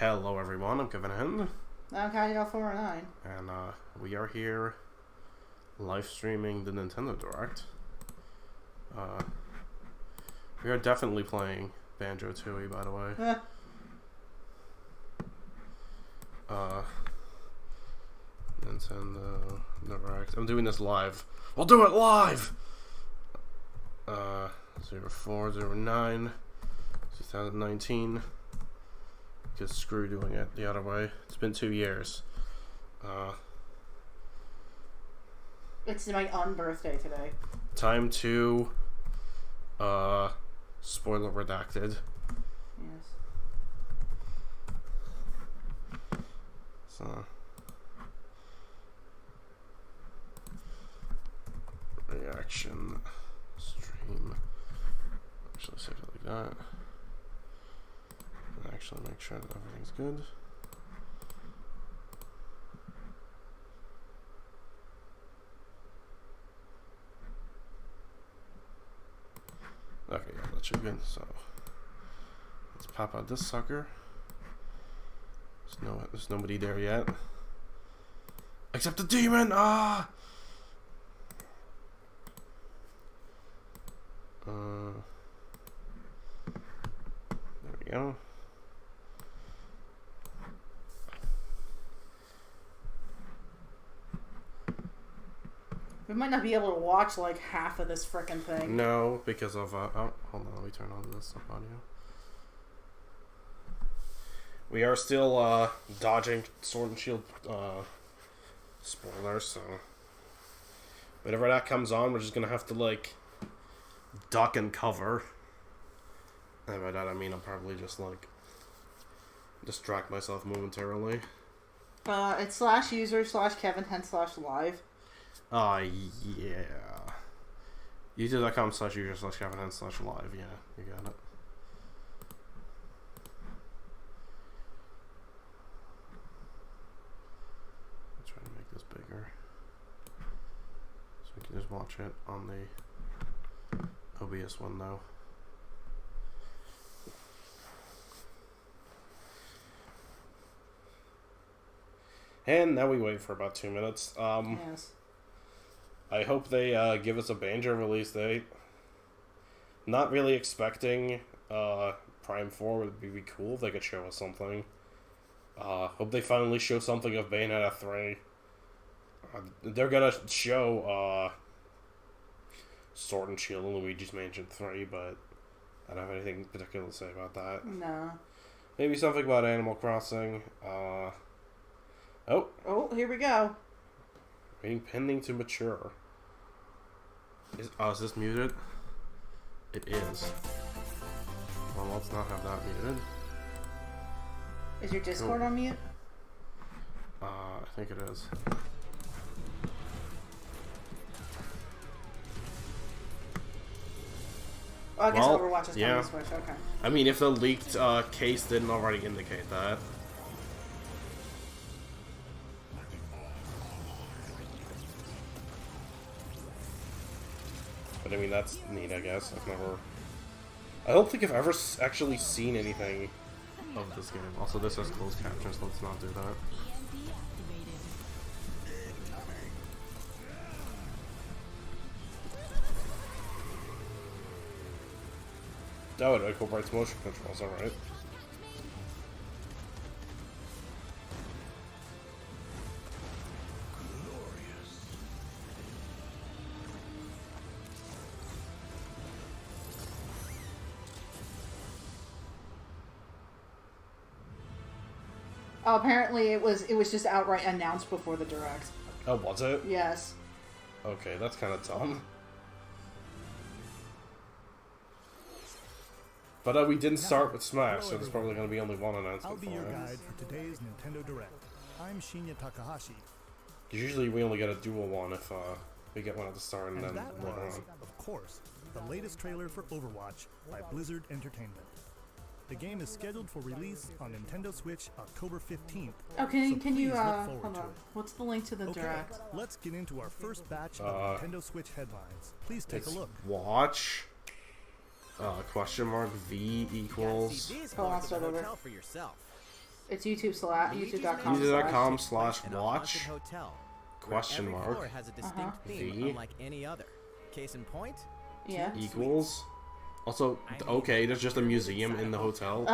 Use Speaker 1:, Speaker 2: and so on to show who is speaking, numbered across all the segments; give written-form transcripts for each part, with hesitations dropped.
Speaker 1: Hello everyone, I'm Kevin Hand.
Speaker 2: I'm Kyle 409.
Speaker 1: And we are here live streaming the Nintendo Direct. We are definitely playing Banjo-Tooie, by the way. Nintendo Direct. I'm doing this live. We'll do it live! 0409 2019. Because screw doing it the other way. It's been 2 years.
Speaker 2: It's my unbirthday today.
Speaker 1: Time to spoiler redacted.
Speaker 2: Yes.
Speaker 1: So reaction stream. Actually save it like that. And actually make sure that everything's good. Okay, yeah, that should be good. So let's pop out this sucker. There's nobody there yet. Except the demon! Ah! There we go.
Speaker 2: We might not be able to watch like half of this frickin' thing.
Speaker 1: No, because of oh, hold on, let me turn on this audio. We are still dodging Sword and Shield spoilers, so whenever that comes on, we're just gonna have to like duck and cover. And by that I mean I'll probably just like distract myself momentarily.
Speaker 2: It's /user/Kevin10/live.
Speaker 1: Yeah. youtube.com/user/Kevin10/live. Yeah, you got it. I'll try to make this bigger so we can just watch it on the OBS one now. And now we wait for about 2 minutes.
Speaker 2: Yes.
Speaker 1: I hope they give us a Banjo release date. Not really expecting Prime 4 would be cool if they could show us something. Hope they finally show something of Bayonetta 3. They're gonna show Sword and Shield and Luigi's Mansion 3, but I don't have anything particular to say about that.
Speaker 2: No.
Speaker 1: Maybe something about Animal Crossing. Oh,
Speaker 2: here we go.
Speaker 1: waiting pending to mature. Is this muted? It is. Well, let's not have that muted.
Speaker 2: Is your Discord on mute?
Speaker 1: I think it is.
Speaker 2: Oh, I guess Overwatch is coming to Switch. Okay.
Speaker 1: I mean, if the leaked case didn't already indicate that. But I mean, that's neat, I guess. I don't think I've ever actually seen anything of this game. Also, this has closed captions, let's not do that. Oh, it incorporates motion controls, alright.
Speaker 2: Oh, apparently it was just outright announced before the Direct.
Speaker 1: Oh, was it?
Speaker 2: Yes.
Speaker 1: Okay, that's kind of dumb. But we didn't start with Smash, so there's probably going to be only one announcement.
Speaker 3: I'll be your guide for today's Nintendo Direct. I'm Shinya Takahashi.
Speaker 1: Usually we only get a dual one if we get one at the start and then
Speaker 3: that
Speaker 1: later
Speaker 3: was,
Speaker 1: on.
Speaker 3: of course, the latest trailer for Overwatch by Blizzard Entertainment. The game is scheduled for release on Nintendo Switch October 15th.
Speaker 2: Oh, can you
Speaker 3: look
Speaker 2: hold
Speaker 3: forward
Speaker 2: on.
Speaker 3: to it.
Speaker 2: What's the link to the Direct?
Speaker 3: Let's get into our first batch of Nintendo Switch headlines. Please take a look.
Speaker 1: Watch. Question mark V equals.
Speaker 2: Oh, I'll start over.
Speaker 4: For yourself.
Speaker 2: It's YouTube.com.
Speaker 1: YouTube.com/watch.
Speaker 4: Hotel.
Speaker 1: Question
Speaker 4: Every
Speaker 1: mark.
Speaker 4: floor has a distinct theme,
Speaker 1: V.
Speaker 4: unlike any other. Case in point.
Speaker 2: Yeah.
Speaker 1: Equals. Also, okay, there's just a museum in the hotel.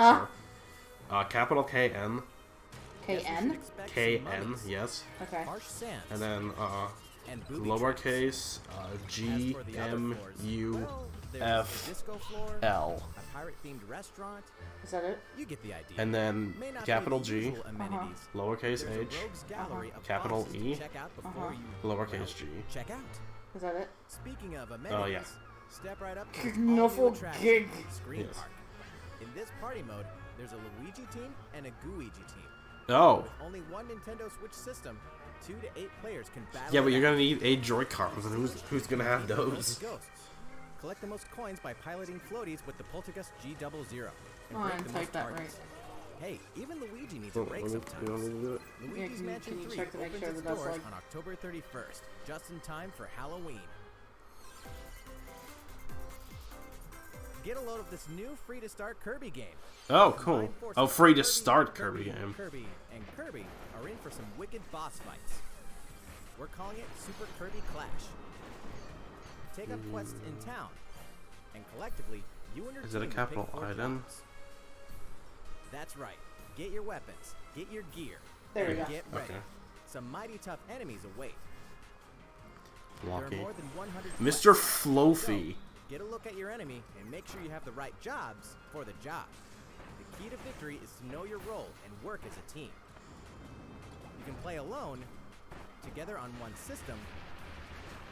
Speaker 1: Capital KN.
Speaker 2: KN?
Speaker 1: KN, yes.
Speaker 2: Okay.
Speaker 4: Harsh sands.
Speaker 1: And then
Speaker 4: And booby
Speaker 1: lowercase
Speaker 4: As for the other floors, well, there's a disco floor,
Speaker 1: GMUFL.
Speaker 4: a pirate-themed restaurant.
Speaker 2: Is that it?
Speaker 4: You get the idea.
Speaker 1: And then
Speaker 4: May not be
Speaker 1: capital
Speaker 4: the
Speaker 1: G,
Speaker 4: usual amenities.
Speaker 1: lowercase
Speaker 4: There's a
Speaker 1: h,
Speaker 4: rogues gallery of
Speaker 1: capital
Speaker 4: bosses to
Speaker 1: E,
Speaker 4: check out before you,
Speaker 1: lowercase g.
Speaker 4: check out.
Speaker 2: Is that it?
Speaker 4: Speaking of amenities,
Speaker 1: yeah.
Speaker 4: step right up to this
Speaker 2: No
Speaker 4: all-new
Speaker 2: full
Speaker 4: attraction,
Speaker 2: gig.
Speaker 4: Screen
Speaker 1: Yes.
Speaker 4: Park. In this party mode, there's a Luigi team and a Gooigi team.
Speaker 1: Oh.
Speaker 4: With only one Nintendo Switch system, 2 to 8 players can battle.
Speaker 1: Yeah, but you're
Speaker 4: it out.
Speaker 1: gonna need 8 Joy-Cons, and who's gonna have those?
Speaker 4: Ghosts. Collect the most coins by piloting floaties with the Poltergust G00.
Speaker 2: Oh, I didn't type that right.
Speaker 4: Hey, even Luigi needs
Speaker 1: Oh,
Speaker 4: a break
Speaker 1: you
Speaker 4: sometimes.
Speaker 1: don't need to do it.
Speaker 4: Luigi's
Speaker 2: can
Speaker 4: Mansion
Speaker 2: you
Speaker 4: 3
Speaker 2: check to make
Speaker 4: opens
Speaker 2: sure
Speaker 4: its
Speaker 2: that that's
Speaker 4: doors
Speaker 2: like-
Speaker 4: on October 31st, just in time for Halloween. Get a load of this new free-to-start Kirby game.
Speaker 1: Oh, cool.
Speaker 4: Combined forces
Speaker 1: Oh,
Speaker 4: of
Speaker 1: free to start Kirby
Speaker 4: Kirby
Speaker 1: game.
Speaker 4: Kirby are in for some wicked boss fights. We're calling it Super Kirby Clash. Take up quests in town, and collectively, you and your
Speaker 1: Is
Speaker 4: team
Speaker 1: it a
Speaker 4: will
Speaker 1: capital
Speaker 4: pick 4
Speaker 1: I then?
Speaker 4: jobs. That's right. Get your weapons, get your gear,
Speaker 2: There we
Speaker 4: and
Speaker 2: go.
Speaker 4: get ready.
Speaker 1: Okay.
Speaker 4: Some mighty tough enemies await. There are
Speaker 1: Lucky.
Speaker 4: more than 100
Speaker 1: Mr.
Speaker 4: quests.
Speaker 1: Flofi.
Speaker 4: So, get a look at your enemy and make sure you have the right jobs for the job. The key to victory is to know your role and work as a team. You can play alone, together on one system,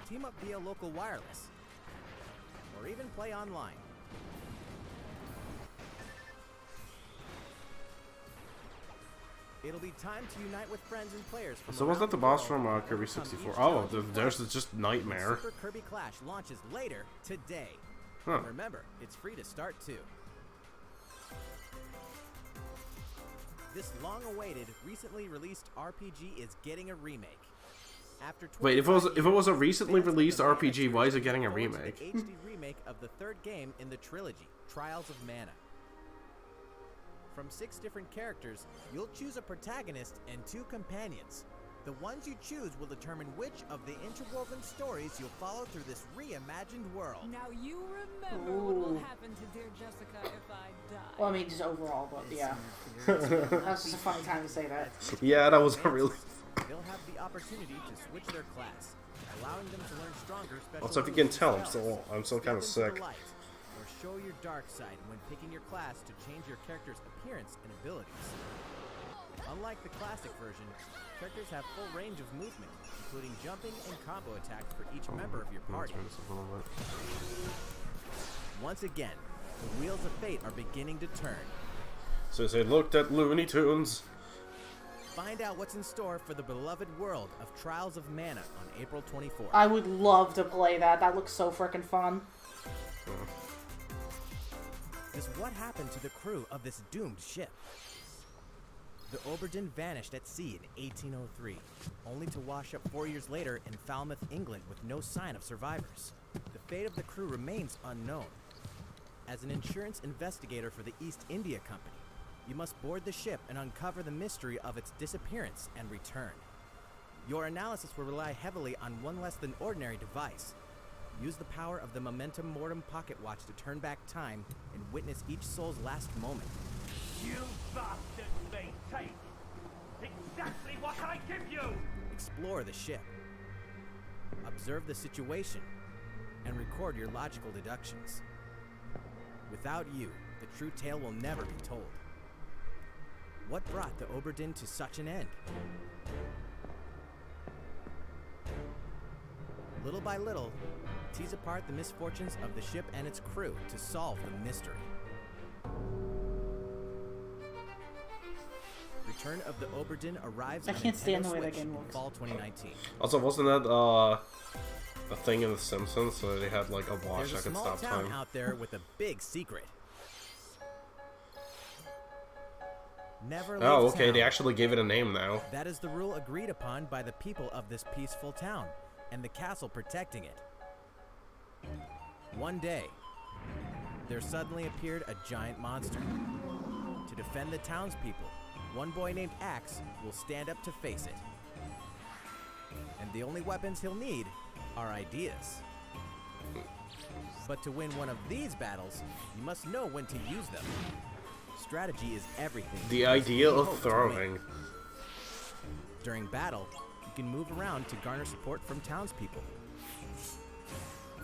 Speaker 4: team up via local wireless, or even play online. It'll be time to unite with friends and players from
Speaker 1: So was
Speaker 4: around
Speaker 1: that the
Speaker 4: the
Speaker 1: boss
Speaker 4: world
Speaker 1: from
Speaker 4: to
Speaker 1: Kirby
Speaker 4: overcome
Speaker 1: 64?
Speaker 4: each
Speaker 1: Oh,
Speaker 4: challenge you
Speaker 1: there's
Speaker 4: face.
Speaker 1: just Nightmare.
Speaker 4: Super Kirby Clash launches later today.
Speaker 1: Huh.
Speaker 4: Remember, it's free to start too. This long-awaited, recently released RPG is getting a remake. After
Speaker 1: Wait, if it
Speaker 4: 25
Speaker 1: was a
Speaker 4: years,
Speaker 1: recently
Speaker 4: fans of
Speaker 1: released
Speaker 4: the
Speaker 1: RPG, why is it
Speaker 4: look
Speaker 1: getting a
Speaker 4: forward to
Speaker 1: remake?
Speaker 4: the HD remake of the third game in the trilogy, Trials of Mana. From 6 different characters, you'll choose a protagonist and 2 companions. The ones you choose will determine which of the interwoven stories you'll follow through this reimagined world.
Speaker 5: Now you remember what will happen to dear Jessica if I die.
Speaker 2: Well, I mean, just overall, but yeah. That's just a funny time to say that.
Speaker 1: Yeah, that was a really.
Speaker 4: They'll have the opportunity to switch their class, allowing them to learn stronger special
Speaker 1: Also, if you
Speaker 4: moves
Speaker 1: can tell,
Speaker 4: themselves.
Speaker 1: I'm still kind of
Speaker 4: Step into
Speaker 1: sick.
Speaker 4: the light, or show your dark side when picking your class to change your character's appearance and abilities. Unlike the classic version, characters have full range of movement, including jumping and combo attacks for each member of your party. Once again, the wheels of fate are beginning to turn.
Speaker 1: Since they looked at Looney Tunes.
Speaker 4: Find out what's in store for the beloved world of Trials of Mana on April 24th.
Speaker 2: I would love to play that. That looks so freaking fun.
Speaker 4: Just what happened to the crew of this doomed ship? The Oberdin vanished at sea in 1803, only to wash up 4 years later in Falmouth, England with no sign of survivors. The fate of the crew remains unknown. As an insurance investigator for the East India Company, you must board the ship and uncover the mystery of its disappearance and return. Your analysis will rely heavily on one less than ordinary device. Use the power of the Momentum Mortem pocket watch to turn back time and witness each soul's last moment.
Speaker 6: You bastards may take exactly what I give you!
Speaker 4: Explore the ship. Observe the situation and record your logical deductions. Without you, the true tale will never be told. What brought the Oberdin to such an end? Little by little, tease apart the misfortunes of the ship and its crew to solve the mystery. Return of the Oberdin arrives
Speaker 2: I
Speaker 4: on
Speaker 2: can't stand
Speaker 4: Nintendo
Speaker 2: the way that
Speaker 4: Switch
Speaker 2: game
Speaker 4: in
Speaker 2: looks.
Speaker 4: fall 2019.
Speaker 1: Also, wasn't that a thing in The Simpsons? So they had like a watch
Speaker 4: There's
Speaker 1: that
Speaker 4: a
Speaker 1: could
Speaker 4: small
Speaker 1: stop
Speaker 4: town
Speaker 1: time.
Speaker 4: out there with a big secret. Never leave
Speaker 1: Oh, okay.
Speaker 4: town.
Speaker 1: They actually gave it a name now.
Speaker 4: That is the rule agreed upon by the people of this peaceful town, and the castle protecting it. One day, there suddenly appeared a giant monster. To defend the townspeople, one boy named Axe will stand up to face it. And the only weapons he'll need are ideas. But to win one of these battles, you must know when to use them. Strategy is everything.
Speaker 1: The idea of throwing.
Speaker 4: During battle, you can move around to garner support from townspeople.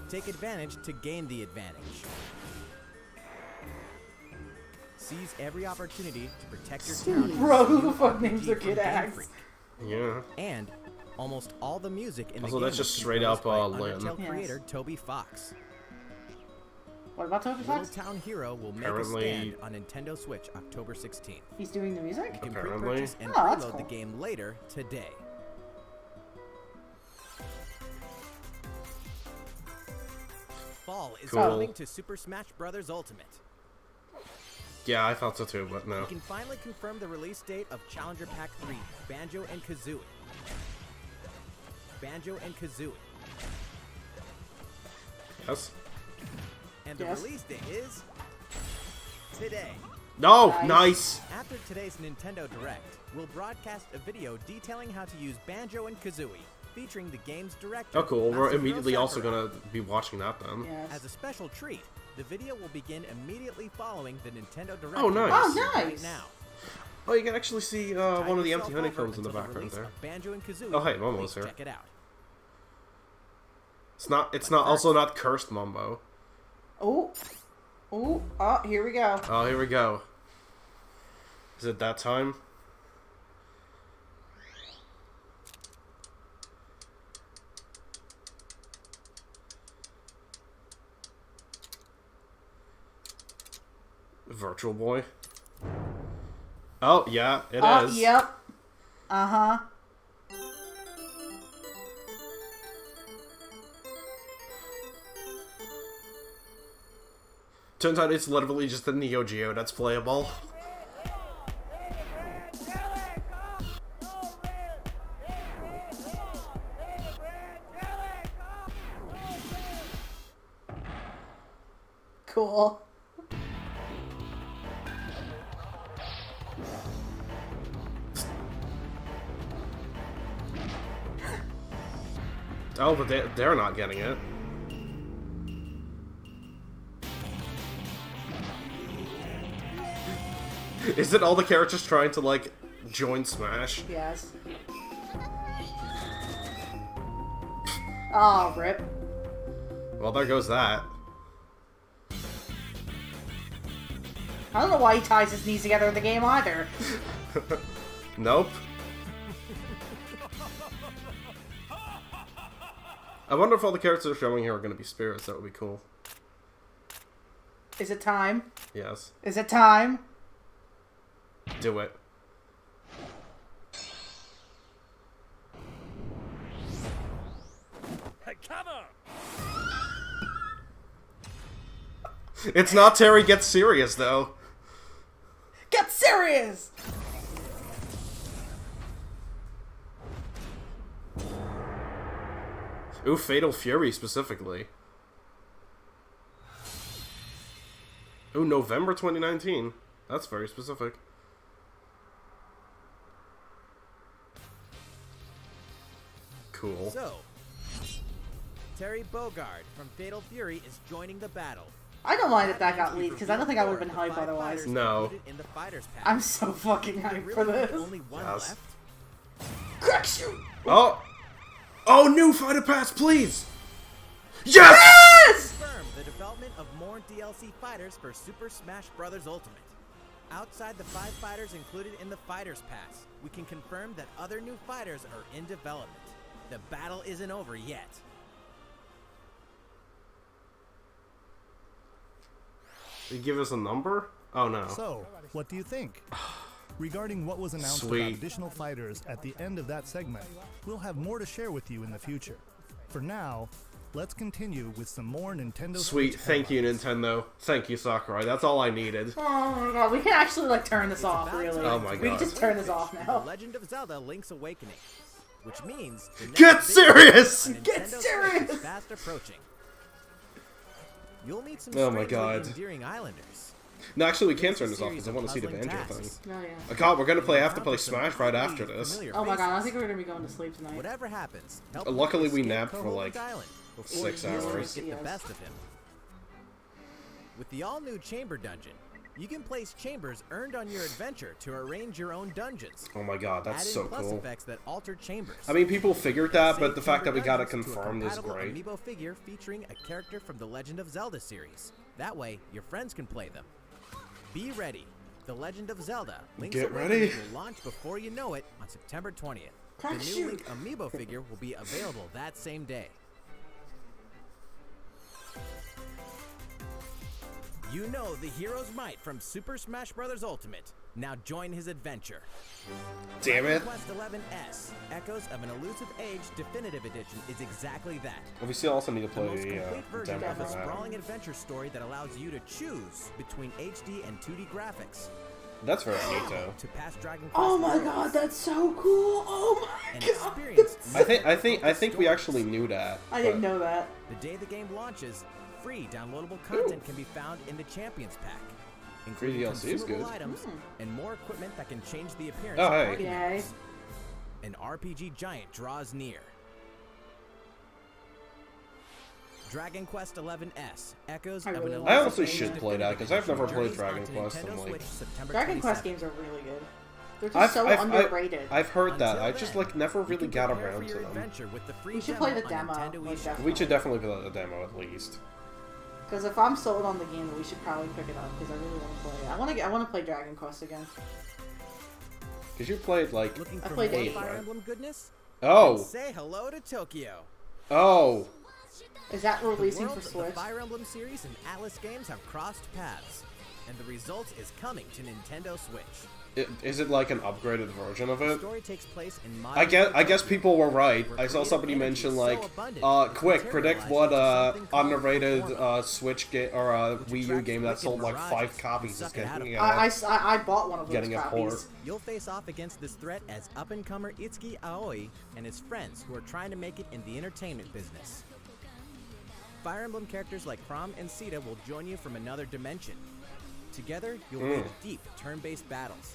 Speaker 4: Take advantage to gain the advantage. Seize every opportunity to protect your town.
Speaker 2: Bro, who the fuck names their kid Axe?
Speaker 1: Yeah.
Speaker 4: And almost all the music in the
Speaker 1: Also,
Speaker 4: game
Speaker 1: that's just
Speaker 4: was
Speaker 1: straight
Speaker 4: composed
Speaker 1: up,
Speaker 4: by
Speaker 1: Lynn.
Speaker 4: Undertale
Speaker 2: Yes.
Speaker 4: creator Toby Fox.
Speaker 2: What about Toby
Speaker 4: Little
Speaker 2: Fox?
Speaker 4: Town Hero will make
Speaker 1: Apparently-
Speaker 4: a stand on Nintendo Switch October 16th.
Speaker 2: He's doing the music?
Speaker 4: You can
Speaker 1: Apparently.
Speaker 4: pre-purchase and
Speaker 2: Oh, that's
Speaker 4: preload the
Speaker 2: cool.
Speaker 4: game later today. Fall is
Speaker 1: Cool.
Speaker 4: coming to Super Smash Bros. Ultimate.
Speaker 1: Yeah, I thought so too, but no.
Speaker 4: You can finally confirm the release date of Challenger Pack 3, Banjo and Kazooie. Banjo and Kazooie.
Speaker 1: Yes?
Speaker 4: And the
Speaker 2: Yes.
Speaker 4: release date is today.
Speaker 1: No!
Speaker 2: Nice.
Speaker 1: Nice!
Speaker 4: After today's Nintendo Direct, we'll broadcast a video detailing how to use Banjo and Kazooie, featuring the game's director.
Speaker 1: Oh, cool. We're
Speaker 4: Masahiro
Speaker 1: immediately also
Speaker 4: Sakurai.
Speaker 1: gonna be watching that then.
Speaker 2: Yes.
Speaker 4: As a special treat, the video will begin immediately following the Nintendo Direct.
Speaker 1: Oh, nice.
Speaker 2: Oh,
Speaker 4: right
Speaker 2: nice.
Speaker 4: now.
Speaker 1: Oh, you can actually see one of the
Speaker 4: Tide
Speaker 1: empty
Speaker 4: yourself
Speaker 1: honeycombs
Speaker 4: over
Speaker 1: in the
Speaker 4: until
Speaker 1: background
Speaker 4: release
Speaker 1: there.
Speaker 4: of Banjo and Kazooie.
Speaker 1: Oh, hey, Momo's
Speaker 4: Please
Speaker 1: here.
Speaker 4: Check it out.
Speaker 1: It's not also not cursed Mumbo.
Speaker 2: Oh. Oh, here we go.
Speaker 1: Oh, here we go. Is it that time? Virtual Boy? Oh, yeah, it is.
Speaker 2: Yep. Uh-huh.
Speaker 1: Turns out it's literally just the Neo Geo that's playable.
Speaker 2: Cool.
Speaker 1: Oh, but they're not getting it. Is it all the characters trying to, like, join Smash?
Speaker 2: Yes. Oh, rip.
Speaker 1: Well, there goes that.
Speaker 2: I don't know why he ties his knees together in the game either.
Speaker 1: Nope. I wonder if all the characters they're showing here are going to be spirits. That would be cool.
Speaker 2: Is it time?
Speaker 1: Yes.
Speaker 2: Is it time?
Speaker 1: Do it.
Speaker 6: Cover!
Speaker 1: It's not Terry Gets Serious, though.
Speaker 2: Get serious!
Speaker 1: Ooh, Fatal Fury specifically. Ooh, November 2019. That's very specific. Cool.
Speaker 4: So, Terry Bogard from Fatal Fury is joining the battle.
Speaker 2: I don't mind if that got leaked, because I don't think I would have been hyped otherwise.
Speaker 1: No.
Speaker 4: In the fighters pack.
Speaker 2: I'm so fucking
Speaker 4: There
Speaker 2: hyped
Speaker 4: really
Speaker 2: for
Speaker 4: be
Speaker 2: this.
Speaker 4: only one
Speaker 1: Yes.
Speaker 4: left.
Speaker 2: Crack shoot!
Speaker 1: Oh! Oh, new fighter pass, please! Yes!
Speaker 2: Yes!
Speaker 4: Confirm the development of more DLC fighters for Super Smash Bros. Ultimate. Outside the 5 fighters included in the Fighters Pass, we can confirm that other new fighters are in development. The battle isn't over yet.
Speaker 1: They give us a number? Oh, no.
Speaker 3: So, what do you think? Regarding what was announced
Speaker 1: Sweet.
Speaker 3: about additional fighters at the end of that segment, we'll have more to share with you in the future. For now, let's continue with some more Nintendo
Speaker 1: Sweet.
Speaker 3: Switch
Speaker 1: Thank you,
Speaker 3: headlines.
Speaker 1: Nintendo. Thank you, Sakurai. That's all I needed.
Speaker 2: Oh my god, we can actually, like, turn this off, really.
Speaker 1: Oh my
Speaker 2: We can
Speaker 1: God.
Speaker 2: just turn this off
Speaker 4: The
Speaker 2: now.
Speaker 4: Legend of Zelda: Link's Awakening, which means the next
Speaker 1: Get
Speaker 4: big
Speaker 1: serious!
Speaker 4: event on
Speaker 2: Get
Speaker 4: Nintendo Switch
Speaker 2: serious!
Speaker 4: is fast approaching. You'll meet some
Speaker 1: Oh my
Speaker 4: strangely
Speaker 1: God.
Speaker 4: endearing islanders.
Speaker 1: No, actually, we can't turn this off because I want to see the
Speaker 4: Puzzling
Speaker 1: banjo
Speaker 4: tasks.
Speaker 1: thing.
Speaker 2: Oh, yeah.
Speaker 1: Oh god, we're gonna have to play
Speaker 4: Encounter some
Speaker 1: Smash right
Speaker 4: oddly
Speaker 1: after this.
Speaker 4: familiar
Speaker 2: Oh my god, I
Speaker 4: faces.
Speaker 2: think we're gonna be going to sleep tonight.
Speaker 4: Whatever happens, help
Speaker 1: Luckily,
Speaker 4: Luke
Speaker 1: we
Speaker 4: escape
Speaker 1: napped for,
Speaker 4: Koholint
Speaker 1: like,
Speaker 4: Island before
Speaker 1: 6
Speaker 4: the heroes
Speaker 1: hours.
Speaker 4: get the
Speaker 2: Yes.
Speaker 4: best of him. With the all-new Chamber Dungeon, you can place chambers earned on your adventure to arrange your own dungeons.
Speaker 1: Oh my god, that's
Speaker 4: Add in
Speaker 1: so
Speaker 4: plus
Speaker 1: cool.
Speaker 4: effects that alter chambers.
Speaker 1: I mean, people figured that, but
Speaker 4: Save
Speaker 1: the fact that
Speaker 4: Chamber
Speaker 1: we got it
Speaker 4: Dungeons to a
Speaker 1: confirmed is
Speaker 4: compatible
Speaker 1: great.
Speaker 4: Amiibo figure featuring a character from the Legend of Zelda series. That way, your friends can play them. Be ready. The Legend of Zelda Link's
Speaker 1: Get
Speaker 4: Awakening
Speaker 1: ready.
Speaker 4: will launch before you know it on September 20th. The
Speaker 2: Crack
Speaker 4: new
Speaker 2: shoot.
Speaker 4: Link Amiibo figure will be available that same day. You know the hero's might from Super Smash Bros. Ultimate. Now join his adventure.
Speaker 1: Damn it.
Speaker 4: Dragon Quest XI Echoes of an Elusive Age Definitive Edition is exactly that.
Speaker 1: We still also need to
Speaker 4: The
Speaker 1: play
Speaker 4: most
Speaker 1: the
Speaker 4: complete version
Speaker 1: demo
Speaker 4: of
Speaker 1: for
Speaker 4: a
Speaker 1: that.
Speaker 4: sprawling adventure story that allows you to choose between HD and 2D graphics.
Speaker 1: That's very neat, though.
Speaker 4: To pass Dragon Quest
Speaker 2: Oh my
Speaker 4: worlds
Speaker 2: god, that's so cool! Oh my
Speaker 4: and
Speaker 2: god!
Speaker 4: experience
Speaker 1: I think we actually knew that.
Speaker 2: I didn't
Speaker 1: but-
Speaker 2: know that.
Speaker 4: The day the game launches, free downloadable content can be found in the Champions Pack, including
Speaker 1: DLC is
Speaker 4: consumable
Speaker 1: good.
Speaker 4: items and more equipment that can change the appearance
Speaker 1: Oh,
Speaker 4: of
Speaker 1: hey.
Speaker 4: party
Speaker 2: Yay.
Speaker 4: members. An RPG giant draws near. Dragon Quest XI Echoes
Speaker 2: I
Speaker 4: of
Speaker 2: really
Speaker 4: an
Speaker 2: want
Speaker 1: I
Speaker 2: to
Speaker 1: honestly
Speaker 2: play
Speaker 1: should
Speaker 2: it.
Speaker 1: play that because I've never played
Speaker 4: Journeys
Speaker 1: Dragon
Speaker 4: onto
Speaker 1: Quest.
Speaker 4: Nintendo
Speaker 1: And like,
Speaker 4: Switch, September
Speaker 2: Dragon Quest
Speaker 4: 27th.
Speaker 2: games are really good. They're just so underrated.
Speaker 1: I've heard that.
Speaker 4: Until
Speaker 1: I just
Speaker 4: then,
Speaker 1: like never
Speaker 4: you
Speaker 1: really
Speaker 4: can
Speaker 1: got
Speaker 4: prepare
Speaker 1: around
Speaker 4: for
Speaker 1: to
Speaker 4: your
Speaker 1: them.
Speaker 4: adventure with the free
Speaker 2: We should play the
Speaker 4: on
Speaker 2: demo.
Speaker 4: Nintendo
Speaker 2: Like,
Speaker 4: eShop.
Speaker 2: definitely.
Speaker 1: We should definitely play the demo at least.
Speaker 2: Because if I'm sold on the game, then we should probably pick it up. Because I really want to play it. I want to play Dragon Quest again.
Speaker 1: Because you played like
Speaker 4: Looking
Speaker 2: I
Speaker 4: for
Speaker 2: played
Speaker 4: more
Speaker 2: eight,
Speaker 4: Fire
Speaker 1: right?
Speaker 4: Emblem goodness?
Speaker 1: oh
Speaker 4: Say hello to Tokyo.
Speaker 1: oh
Speaker 2: Is that
Speaker 4: The
Speaker 2: releasing for
Speaker 4: worlds of the
Speaker 2: Switch?
Speaker 4: Fire Emblem series and Atlas games have crossed paths, and the result is coming to Nintendo Switch.
Speaker 1: is it like an upgraded version of
Speaker 4: The
Speaker 1: it?
Speaker 4: story takes place in
Speaker 1: I
Speaker 4: modern
Speaker 1: guess
Speaker 4: Tokyo,
Speaker 1: people were right.
Speaker 4: where
Speaker 1: I saw
Speaker 4: creative
Speaker 1: somebody
Speaker 4: energy
Speaker 1: mention
Speaker 4: is
Speaker 1: like,
Speaker 4: so abundant, it can
Speaker 1: quick, predict
Speaker 4: materialize
Speaker 1: what
Speaker 4: into something called
Speaker 1: underrated
Speaker 4: performance.
Speaker 1: Switch game or
Speaker 4: Which
Speaker 1: Wii U
Speaker 4: attracts
Speaker 1: game that
Speaker 4: wicked
Speaker 1: sold like 5
Speaker 4: mirages
Speaker 1: copies
Speaker 4: and
Speaker 1: is
Speaker 4: suck it out of
Speaker 1: getting
Speaker 4: you.
Speaker 2: I bought one of those
Speaker 1: getting a
Speaker 2: copies.
Speaker 1: port.
Speaker 4: You'll face off against this threat as up-and-comer Itsuki Aoi and his friends who are trying to make it in the entertainment business. Fire Emblem characters like Chrom and Sita will join you from another dimension. Together, you'll wage deep turn-based battles,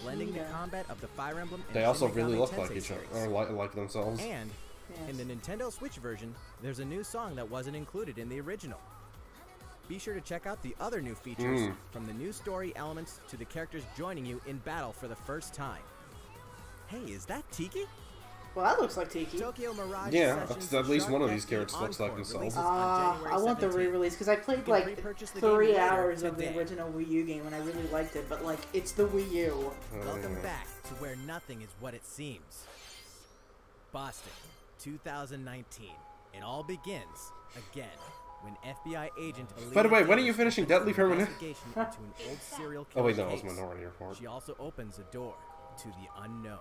Speaker 4: blending the
Speaker 2: Yeah.
Speaker 4: combat of the Fire Emblem and
Speaker 1: They also
Speaker 4: Shin
Speaker 1: really
Speaker 4: Megami
Speaker 1: look like
Speaker 4: Tensei
Speaker 1: each other,
Speaker 4: series.
Speaker 1: or like themselves.
Speaker 4: And in the Nintendo Switch version, there's a new song that wasn't included in the original. Be sure to check out the other new features, from the new story elements to the characters joining you in battle for the first time. Hey, is that Tiki?
Speaker 2: Well, that looks like Tiki.
Speaker 4: Tokyo Mirage
Speaker 1: Yeah,
Speaker 4: Sessions
Speaker 1: at least
Speaker 4: Shark
Speaker 1: one of these
Speaker 4: FE
Speaker 1: characters looks like
Speaker 4: Encore
Speaker 1: themselves.
Speaker 4: releases on January
Speaker 2: I want the
Speaker 4: 17th.
Speaker 2: re-release because I played
Speaker 4: You can
Speaker 2: like
Speaker 4: repurchase the game
Speaker 2: 3
Speaker 4: later
Speaker 2: hours of the
Speaker 4: today.
Speaker 2: original Wii U game and I really liked it, but like it's the Wii U.
Speaker 4: Welcome back to where nothing is what it seems. Boston, 2019. It all begins again when FBI agent Aaliyah
Speaker 1: By the way, when are
Speaker 4: Davis
Speaker 1: you finishing
Speaker 4: opens
Speaker 1: Deadly
Speaker 4: an
Speaker 1: Premonition?
Speaker 4: investigation into an old serial
Speaker 1: Oh wait,
Speaker 4: killer
Speaker 1: no, it was
Speaker 4: case.
Speaker 1: Minority Report.
Speaker 4: She also opens a door to the unknown.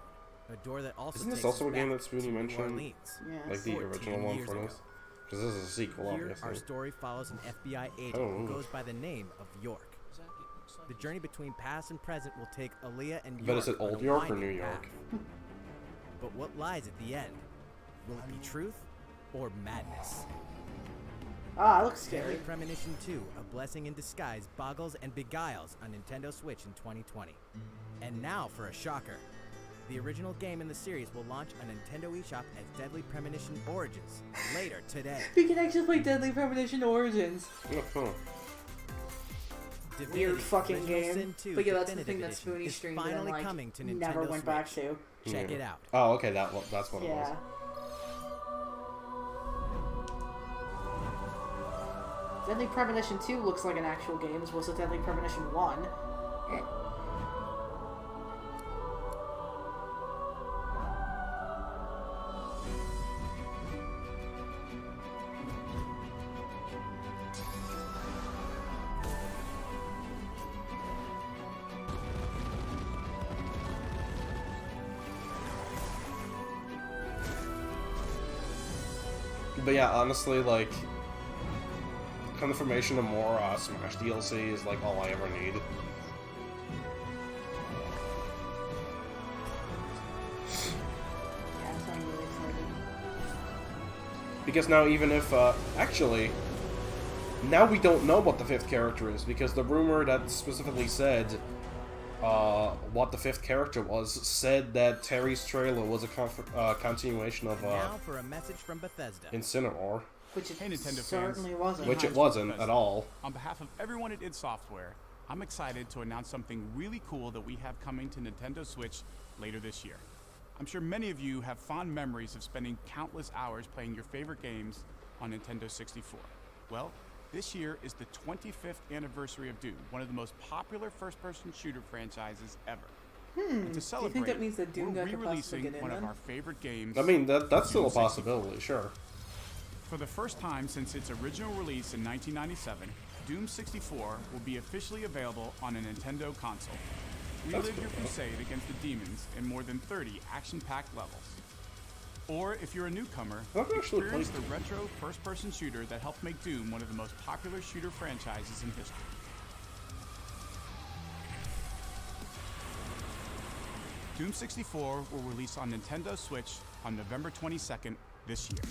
Speaker 4: A door that also
Speaker 1: Isn't this
Speaker 4: takes
Speaker 1: also
Speaker 4: us
Speaker 1: a game
Speaker 4: back
Speaker 1: that Spoony
Speaker 4: to New
Speaker 1: mentioned?
Speaker 4: Orleans.
Speaker 2: Yeah.
Speaker 1: Like the
Speaker 4: 14
Speaker 1: original one
Speaker 4: years
Speaker 1: for
Speaker 4: ago.
Speaker 1: this? Because this is a sequel,
Speaker 4: Here, our
Speaker 1: obviously.
Speaker 4: story follows an FBI agent
Speaker 1: Oh.
Speaker 4: who goes by the name of York. The journey between past and present will take Aaliyah and York.
Speaker 1: But is it
Speaker 4: on
Speaker 1: Old
Speaker 4: a
Speaker 1: York or
Speaker 4: winding
Speaker 1: New York?
Speaker 4: path. But what lies at the end? Will it be truth or madness?
Speaker 2: Ah, it looks
Speaker 4: Deadly
Speaker 2: scary.
Speaker 4: Premonition 2, A Blessing in Disguise, boggles and beguiles on Nintendo Switch in 2020. And now for a shocker. The original game in the series will launch on Nintendo eShop as Deadly Premonition Origins later today.
Speaker 2: We can actually play Deadly Premonition Origins.
Speaker 1: Oh, cool.
Speaker 4: Divinity
Speaker 2: Weird fucking
Speaker 4: Original
Speaker 2: game.
Speaker 4: Sin 2
Speaker 2: But yeah, that's the
Speaker 4: Definitive
Speaker 2: thing that
Speaker 4: Edition
Speaker 2: Spoony
Speaker 4: is
Speaker 2: streamed and
Speaker 4: finally
Speaker 2: like
Speaker 4: coming to
Speaker 2: never
Speaker 4: Nintendo
Speaker 2: went back
Speaker 4: Switch.
Speaker 2: to.
Speaker 4: Check
Speaker 1: Yeah.
Speaker 4: it out.
Speaker 1: Oh, okay, that's what it was.
Speaker 2: Yeah. Deadly Premonition 2 looks like an actual game as well as Deadly Premonition 1.
Speaker 1: But yeah, honestly, like, confirmation of more Smash DLC is like all I ever need.
Speaker 2: Yeah, I'm really excited.
Speaker 1: Because now even if, actually, now we don't know what the 5th character is, because the rumor that specifically said what the 5th character was said that Terry's trailer was a continuation of
Speaker 4: Now for a message from Bethesda.
Speaker 1: Incineroar,
Speaker 2: Which it
Speaker 7: Hey, Nintendo
Speaker 2: certainly
Speaker 7: fans.
Speaker 2: wasn't.
Speaker 1: which it wasn't at all.
Speaker 7: On behalf of everyone at id Software, I'm excited to announce something really cool that we have coming to Nintendo Switch later this year. I'm sure many of you have fond memories of spending countless hours playing your favorite games on Nintendo 64. Well, this year is the 25th anniversary of Doom, one of the most popular first-person shooter franchises ever. And to celebrate,
Speaker 2: Do you think that means that Doom
Speaker 7: we're
Speaker 2: guy could possibly
Speaker 7: re-releasing
Speaker 2: get in
Speaker 7: one of
Speaker 2: then?
Speaker 7: our favorite games.
Speaker 1: I mean, that's still a
Speaker 7: Doom 64.
Speaker 1: possibility, sure.
Speaker 7: For the first time since its original release in 1997, Doom 64 will be officially available on a Nintendo console. Relive your crusade against the demons in more than 30 action-packed levels. Or if you're a newcomer,
Speaker 1: I've actually
Speaker 7: experience
Speaker 1: played
Speaker 7: the retro first-person shooter that helped make Doom one of the most popular shooter franchises in history. Doom 64 will release on Nintendo Switch on November 22nd this year.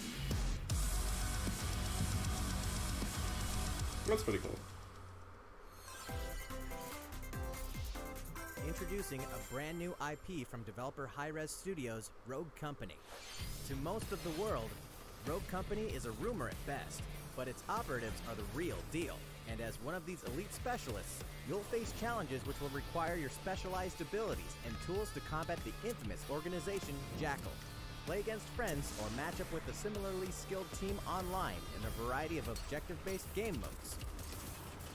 Speaker 1: That's pretty cool.
Speaker 4: Introducing a brand new IP from developer Hi-Rez Studios, Rogue Company. To most of the world, Rogue Company is a rumor at best, but its operatives are the real deal. And as one of these elite specialists, you'll face challenges which will require your specialized abilities and tools to combat the infamous organization Jackal. Play against friends or match up with a similarly skilled team online in a variety of objective-based game modes.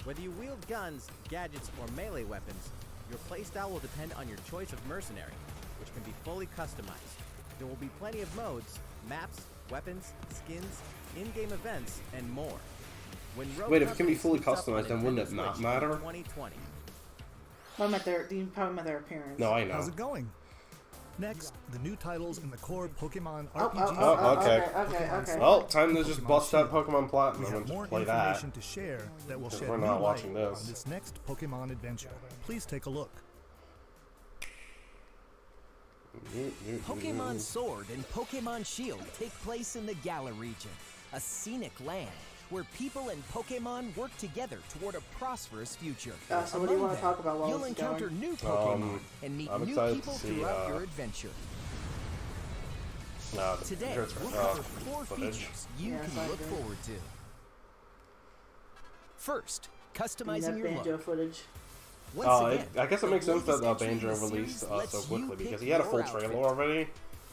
Speaker 4: Whether you wield guns, gadgets, or melee weapons, your playstyle will depend on your choice of mercenary, which can be fully customized. There will be plenty of modes, maps, weapons, skins, in-game events, and more. When Rogue
Speaker 1: Wait, if it can be
Speaker 4: Company
Speaker 1: fully
Speaker 4: suits up on
Speaker 1: customized, then wouldn't
Speaker 4: Nintendo
Speaker 1: it not
Speaker 4: Switch in
Speaker 1: matter?
Speaker 4: 2020.
Speaker 2: You probably meant their appearance.
Speaker 1: No, I know.
Speaker 3: How's it going? Next, the new titles in the core Pokemon
Speaker 2: Oh,
Speaker 3: RPG.
Speaker 1: Oh, okay.
Speaker 2: Okay.
Speaker 1: Well, time to just
Speaker 3: Pokemon
Speaker 1: bust that
Speaker 3: Shield.
Speaker 1: Pokemon
Speaker 3: We
Speaker 1: Platinum
Speaker 3: have
Speaker 1: and
Speaker 3: more
Speaker 1: just play that.
Speaker 3: information to share that will
Speaker 1: Because
Speaker 3: shed
Speaker 1: we're
Speaker 3: new
Speaker 1: not
Speaker 3: light
Speaker 1: watching
Speaker 3: on
Speaker 1: this.
Speaker 3: this next Pokemon adventure. Please take a look.
Speaker 8: Pokemon Sword and Pokemon Shield take place in the Galar region, a scenic land where people and Pokemon work together toward a prosperous future.
Speaker 2: So what do you
Speaker 8: Among
Speaker 2: want to
Speaker 8: them,
Speaker 2: talk about while
Speaker 8: you'll
Speaker 2: this is
Speaker 8: encounter
Speaker 2: going?
Speaker 8: new Pokemon and meet
Speaker 1: I'm
Speaker 8: new
Speaker 1: excited
Speaker 8: people
Speaker 1: to see,
Speaker 8: throughout your adventure.
Speaker 1: No,
Speaker 8: Today,
Speaker 1: here's
Speaker 8: we'll cover 4
Speaker 1: footage.
Speaker 8: features you
Speaker 2: Yes,
Speaker 8: can
Speaker 2: I
Speaker 8: look
Speaker 2: agree.
Speaker 8: forward to. First,
Speaker 2: You mean
Speaker 8: customizing
Speaker 2: that
Speaker 8: your
Speaker 2: banjo
Speaker 8: look.
Speaker 2: footage.
Speaker 8: Once again,
Speaker 1: I guess it
Speaker 8: the
Speaker 1: makes sense that
Speaker 8: latest entry in
Speaker 1: Banjo
Speaker 8: the series
Speaker 1: released so
Speaker 8: lets you
Speaker 1: quickly
Speaker 8: pick
Speaker 1: because he had a
Speaker 8: your
Speaker 1: full
Speaker 8: outfit.
Speaker 1: trailer already,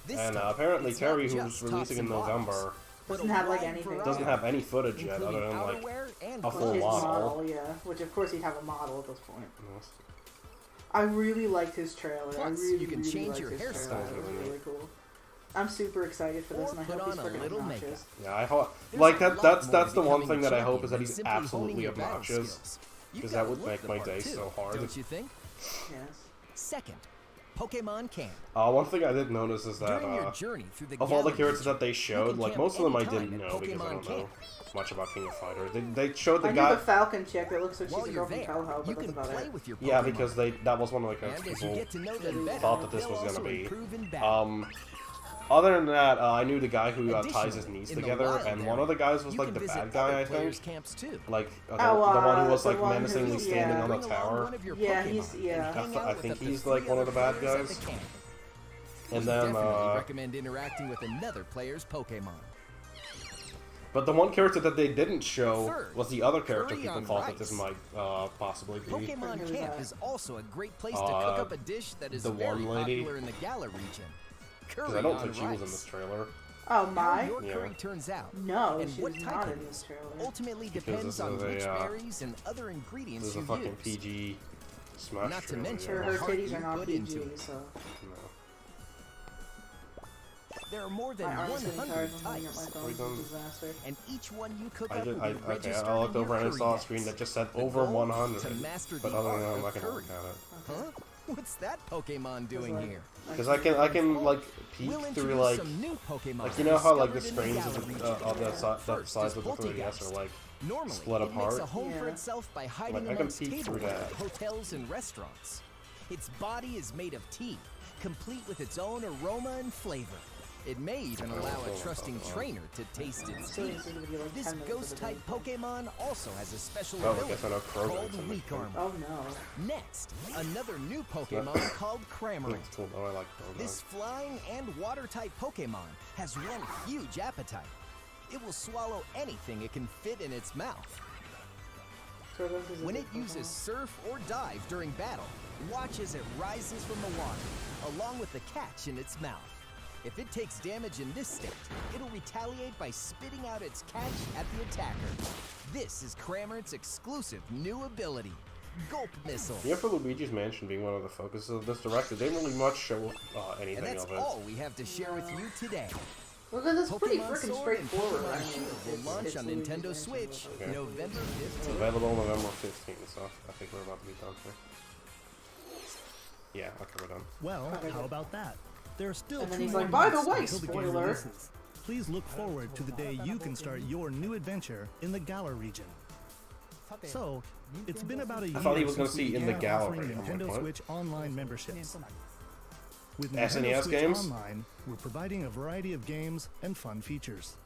Speaker 8: This
Speaker 1: and
Speaker 8: time,
Speaker 1: apparently
Speaker 8: it's
Speaker 1: Terry,
Speaker 8: not
Speaker 1: who's
Speaker 8: just
Speaker 1: releasing in
Speaker 8: tops and bottoms,
Speaker 1: November,
Speaker 8: but
Speaker 2: Doesn't
Speaker 8: a
Speaker 2: have, like,
Speaker 8: wide
Speaker 2: anything.
Speaker 8: variety,
Speaker 1: doesn't have any footage yet
Speaker 8: including
Speaker 1: other than like
Speaker 8: outerwear and
Speaker 1: a full
Speaker 2: His
Speaker 8: clothes.
Speaker 1: model.
Speaker 2: yeah. Which of course he'd have a model at this point. I really liked his trailer.
Speaker 8: Plus,
Speaker 2: I really,
Speaker 8: you can
Speaker 2: really
Speaker 8: change
Speaker 2: liked
Speaker 8: your
Speaker 2: his
Speaker 8: hairstyle.
Speaker 2: trailer. It was really cool. I'm super excited for this,
Speaker 8: Or
Speaker 2: and I
Speaker 8: put
Speaker 2: hope he's
Speaker 8: on a
Speaker 2: freaking
Speaker 8: little
Speaker 2: obnoxious.
Speaker 8: makeup.
Speaker 1: Yeah, I hope
Speaker 8: There's
Speaker 1: like
Speaker 8: a lot
Speaker 1: that's
Speaker 8: more
Speaker 1: that's
Speaker 8: to
Speaker 1: the one
Speaker 8: becoming
Speaker 1: thing that I hope
Speaker 8: champion
Speaker 1: is that
Speaker 8: than
Speaker 1: he's
Speaker 8: simply honing
Speaker 1: absolutely
Speaker 8: your battle
Speaker 1: obnoxious,
Speaker 8: skills. You've
Speaker 1: because
Speaker 8: gotta
Speaker 1: that would
Speaker 8: look
Speaker 1: make
Speaker 8: the
Speaker 1: my
Speaker 8: part
Speaker 1: day
Speaker 8: too,
Speaker 1: so hard.
Speaker 8: Don't you think?
Speaker 2: Yes.
Speaker 8: Second, Pokemon Camp.
Speaker 1: One thing I did notice is that
Speaker 8: During your journey through the
Speaker 1: of all the
Speaker 8: Galar
Speaker 1: characters
Speaker 8: region,
Speaker 1: that they
Speaker 8: you
Speaker 1: showed,
Speaker 8: can
Speaker 1: like
Speaker 8: camp
Speaker 1: most of them I
Speaker 8: anytime
Speaker 1: didn't
Speaker 8: at
Speaker 1: know because I
Speaker 8: Pokemon
Speaker 1: don't know
Speaker 8: Camp.
Speaker 1: much about King of Fighters. They showed the
Speaker 2: I knew
Speaker 1: guy.
Speaker 2: the Falcon chick that looks like she's
Speaker 8: While
Speaker 2: a
Speaker 8: you're
Speaker 2: girl from
Speaker 8: there,
Speaker 2: Toho,
Speaker 8: you
Speaker 2: but that's
Speaker 8: can
Speaker 2: about
Speaker 8: play
Speaker 2: it.
Speaker 8: with your Pokemon.
Speaker 1: Yeah, because that was one of the
Speaker 8: And
Speaker 1: characters
Speaker 8: as you
Speaker 1: people
Speaker 8: get to know them better,
Speaker 1: thought that this
Speaker 8: they'll
Speaker 1: was gonna
Speaker 8: also
Speaker 1: be.
Speaker 8: improve in battle.
Speaker 1: Other than that, I knew the guy who ties his
Speaker 8: Additionally,
Speaker 1: knees
Speaker 8: in the
Speaker 1: together,
Speaker 8: wild
Speaker 1: and one
Speaker 8: area,
Speaker 1: of the guys was
Speaker 8: you
Speaker 1: like
Speaker 8: can
Speaker 1: the
Speaker 8: visit
Speaker 1: bad guy,
Speaker 8: other
Speaker 1: I
Speaker 8: players'
Speaker 1: think.
Speaker 8: camps too.
Speaker 1: Like the
Speaker 2: Oh,
Speaker 1: one who was
Speaker 2: the
Speaker 1: like
Speaker 2: one
Speaker 1: menacingly
Speaker 2: who's-
Speaker 1: standing
Speaker 2: yeah.
Speaker 1: on the
Speaker 8: Bring along
Speaker 1: tower.
Speaker 8: one of your
Speaker 2: Yeah,
Speaker 8: Pokemon
Speaker 2: he's- yeah.
Speaker 8: and hang
Speaker 1: I
Speaker 8: out with
Speaker 1: think
Speaker 8: up to
Speaker 1: he's,
Speaker 8: 3
Speaker 1: like, one of
Speaker 8: other
Speaker 1: the bad
Speaker 8: players at
Speaker 1: guys.
Speaker 8: the camp.
Speaker 1: And
Speaker 8: We
Speaker 1: then,
Speaker 8: definitely recommend interacting with another player's Pokemon.
Speaker 1: but the one character that they didn't show
Speaker 8: Third,
Speaker 1: was the other character
Speaker 8: curry
Speaker 1: people
Speaker 8: on
Speaker 1: thought that this
Speaker 8: rice.
Speaker 1: might possibly be.
Speaker 8: Pokemon
Speaker 2: Who's
Speaker 8: Camp
Speaker 2: that?
Speaker 8: is also a great place to cook up a dish that is
Speaker 1: the
Speaker 8: very
Speaker 1: one lady.
Speaker 8: popular in the Galar region.
Speaker 1: Because
Speaker 8: Curry
Speaker 1: I don't
Speaker 8: on
Speaker 1: think she
Speaker 8: rice.
Speaker 1: was in this trailer.
Speaker 2: Oh,
Speaker 8: How
Speaker 2: my?
Speaker 8: your
Speaker 1: Yeah.
Speaker 8: curry turns out
Speaker 2: No,
Speaker 8: and
Speaker 2: she
Speaker 8: what
Speaker 2: was
Speaker 8: type
Speaker 2: not
Speaker 8: it
Speaker 2: in this
Speaker 8: is
Speaker 2: trailer.
Speaker 8: ultimately
Speaker 1: Because
Speaker 8: depends
Speaker 1: this
Speaker 8: on
Speaker 1: is a,
Speaker 8: which berries and other ingredients
Speaker 1: This is
Speaker 8: you
Speaker 1: a fucking
Speaker 8: use.
Speaker 1: PG Smash
Speaker 8: Not to
Speaker 1: trailer,
Speaker 8: mention
Speaker 2: Her,
Speaker 1: yeah.
Speaker 2: her
Speaker 8: heart
Speaker 2: titties
Speaker 8: you
Speaker 2: are not
Speaker 8: put into
Speaker 2: PG,
Speaker 8: it.
Speaker 2: so
Speaker 1: No.
Speaker 8: There are more than
Speaker 2: my arm's getting
Speaker 8: 100
Speaker 2: tired from holding up my
Speaker 8: types,
Speaker 2: phone.
Speaker 1: Are we
Speaker 2: It's a
Speaker 1: done?
Speaker 2: disaster.
Speaker 8: and each one you cook
Speaker 1: I
Speaker 8: up
Speaker 1: did.
Speaker 8: will
Speaker 1: I
Speaker 8: be
Speaker 1: okay.
Speaker 8: registered
Speaker 1: I looked
Speaker 8: in
Speaker 1: over
Speaker 8: your
Speaker 1: and I saw a
Speaker 8: curry
Speaker 1: screen
Speaker 8: decks.
Speaker 1: that just said
Speaker 8: The
Speaker 1: over
Speaker 8: goal?
Speaker 1: 100.
Speaker 8: To master
Speaker 1: But
Speaker 8: the
Speaker 1: other than
Speaker 8: art
Speaker 1: that, I'm
Speaker 8: of
Speaker 1: not gonna
Speaker 8: curry.
Speaker 1: look at it
Speaker 8: Huh? What's that Pokemon doing
Speaker 2: like-
Speaker 8: here?
Speaker 1: because I can like peek
Speaker 8: We'll
Speaker 1: through
Speaker 8: introduce
Speaker 1: like
Speaker 8: some new Pokemon
Speaker 1: like you know how like the
Speaker 8: discovered in
Speaker 1: screens
Speaker 8: Galar
Speaker 1: of
Speaker 8: region.
Speaker 1: the
Speaker 8: First
Speaker 1: size
Speaker 8: is
Speaker 1: of the 3DS
Speaker 8: Poltergeist.
Speaker 1: are like
Speaker 8: Normally,
Speaker 1: split
Speaker 8: it makes
Speaker 1: apart.
Speaker 8: a home for
Speaker 2: Yeah.
Speaker 8: itself by hiding
Speaker 1: Like, I can
Speaker 8: amongst
Speaker 1: peek through
Speaker 8: tableware
Speaker 1: that.
Speaker 8: at hotels and restaurants. Its body is made of tea, complete with its own aroma and flavor. It may even allow a trusting trainer to taste its
Speaker 2: So
Speaker 8: teeth.
Speaker 2: it's gonna be like 10
Speaker 8: This
Speaker 2: minutes of
Speaker 8: ghost-type
Speaker 2: the game.
Speaker 8: Pokemon also has a special
Speaker 1: Oh, I
Speaker 8: ability
Speaker 1: guess I know Crow
Speaker 8: called
Speaker 1: got
Speaker 8: Weak
Speaker 1: something.
Speaker 8: Armor.
Speaker 2: Oh no.
Speaker 8: Next, another new Pokemon called Cramorant.
Speaker 1: That's cool. Oh, I like Crow.
Speaker 8: This flying and water-type Pokemon has one huge appetite. It will swallow anything it can fit in its mouth.
Speaker 2: So this is a
Speaker 8: When
Speaker 2: big
Speaker 8: it uses
Speaker 2: Pokemon.
Speaker 8: surf or dive during battle, watch as it rises from the water, along with the catch in its mouth. If it takes damage in this state, it'll retaliate by spitting out its catch at the attacker. This is Cramorant's exclusive new ability, Gulp Missile.
Speaker 1: Yeah, for Luigi's Mansion being one of the focuses of this direct, they didn't really much show
Speaker 8: And
Speaker 1: anything
Speaker 8: that's
Speaker 1: of it.
Speaker 8: all we have to share with you today.
Speaker 2: Well, then it's pretty
Speaker 8: Pokemon
Speaker 2: freaking
Speaker 8: Sword and
Speaker 2: straightforward.
Speaker 8: Pokemon
Speaker 2: I mean,
Speaker 8: Shield will
Speaker 2: it's-
Speaker 8: launch
Speaker 2: it's
Speaker 8: on
Speaker 2: Luigi's
Speaker 8: Nintendo
Speaker 2: Mansion,
Speaker 8: Switch
Speaker 2: but-
Speaker 1: Okay.
Speaker 8: November
Speaker 1: It's
Speaker 8: 15th.
Speaker 1: available November 15th, so I think we're about to be done here. Yeah, okay, we're done.
Speaker 3: Well, how about that? There are still
Speaker 2: And then
Speaker 3: 2
Speaker 2: he's
Speaker 3: more
Speaker 2: like, "By the
Speaker 3: months
Speaker 2: way,
Speaker 3: until the game
Speaker 2: spoiler."
Speaker 3: releases. Please look forward to the day you can start your new adventure in the Galar region. So, it's been about a year
Speaker 1: thought he was gonna
Speaker 3: since we
Speaker 1: see in the
Speaker 3: began
Speaker 1: gallery.
Speaker 3: offering
Speaker 1: I'm like,
Speaker 3: Nintendo
Speaker 1: what?
Speaker 3: Switch Online memberships. With
Speaker 1: SNES
Speaker 3: Nintendo Switch
Speaker 1: games?
Speaker 3: Online, we're providing a variety of games and fun features.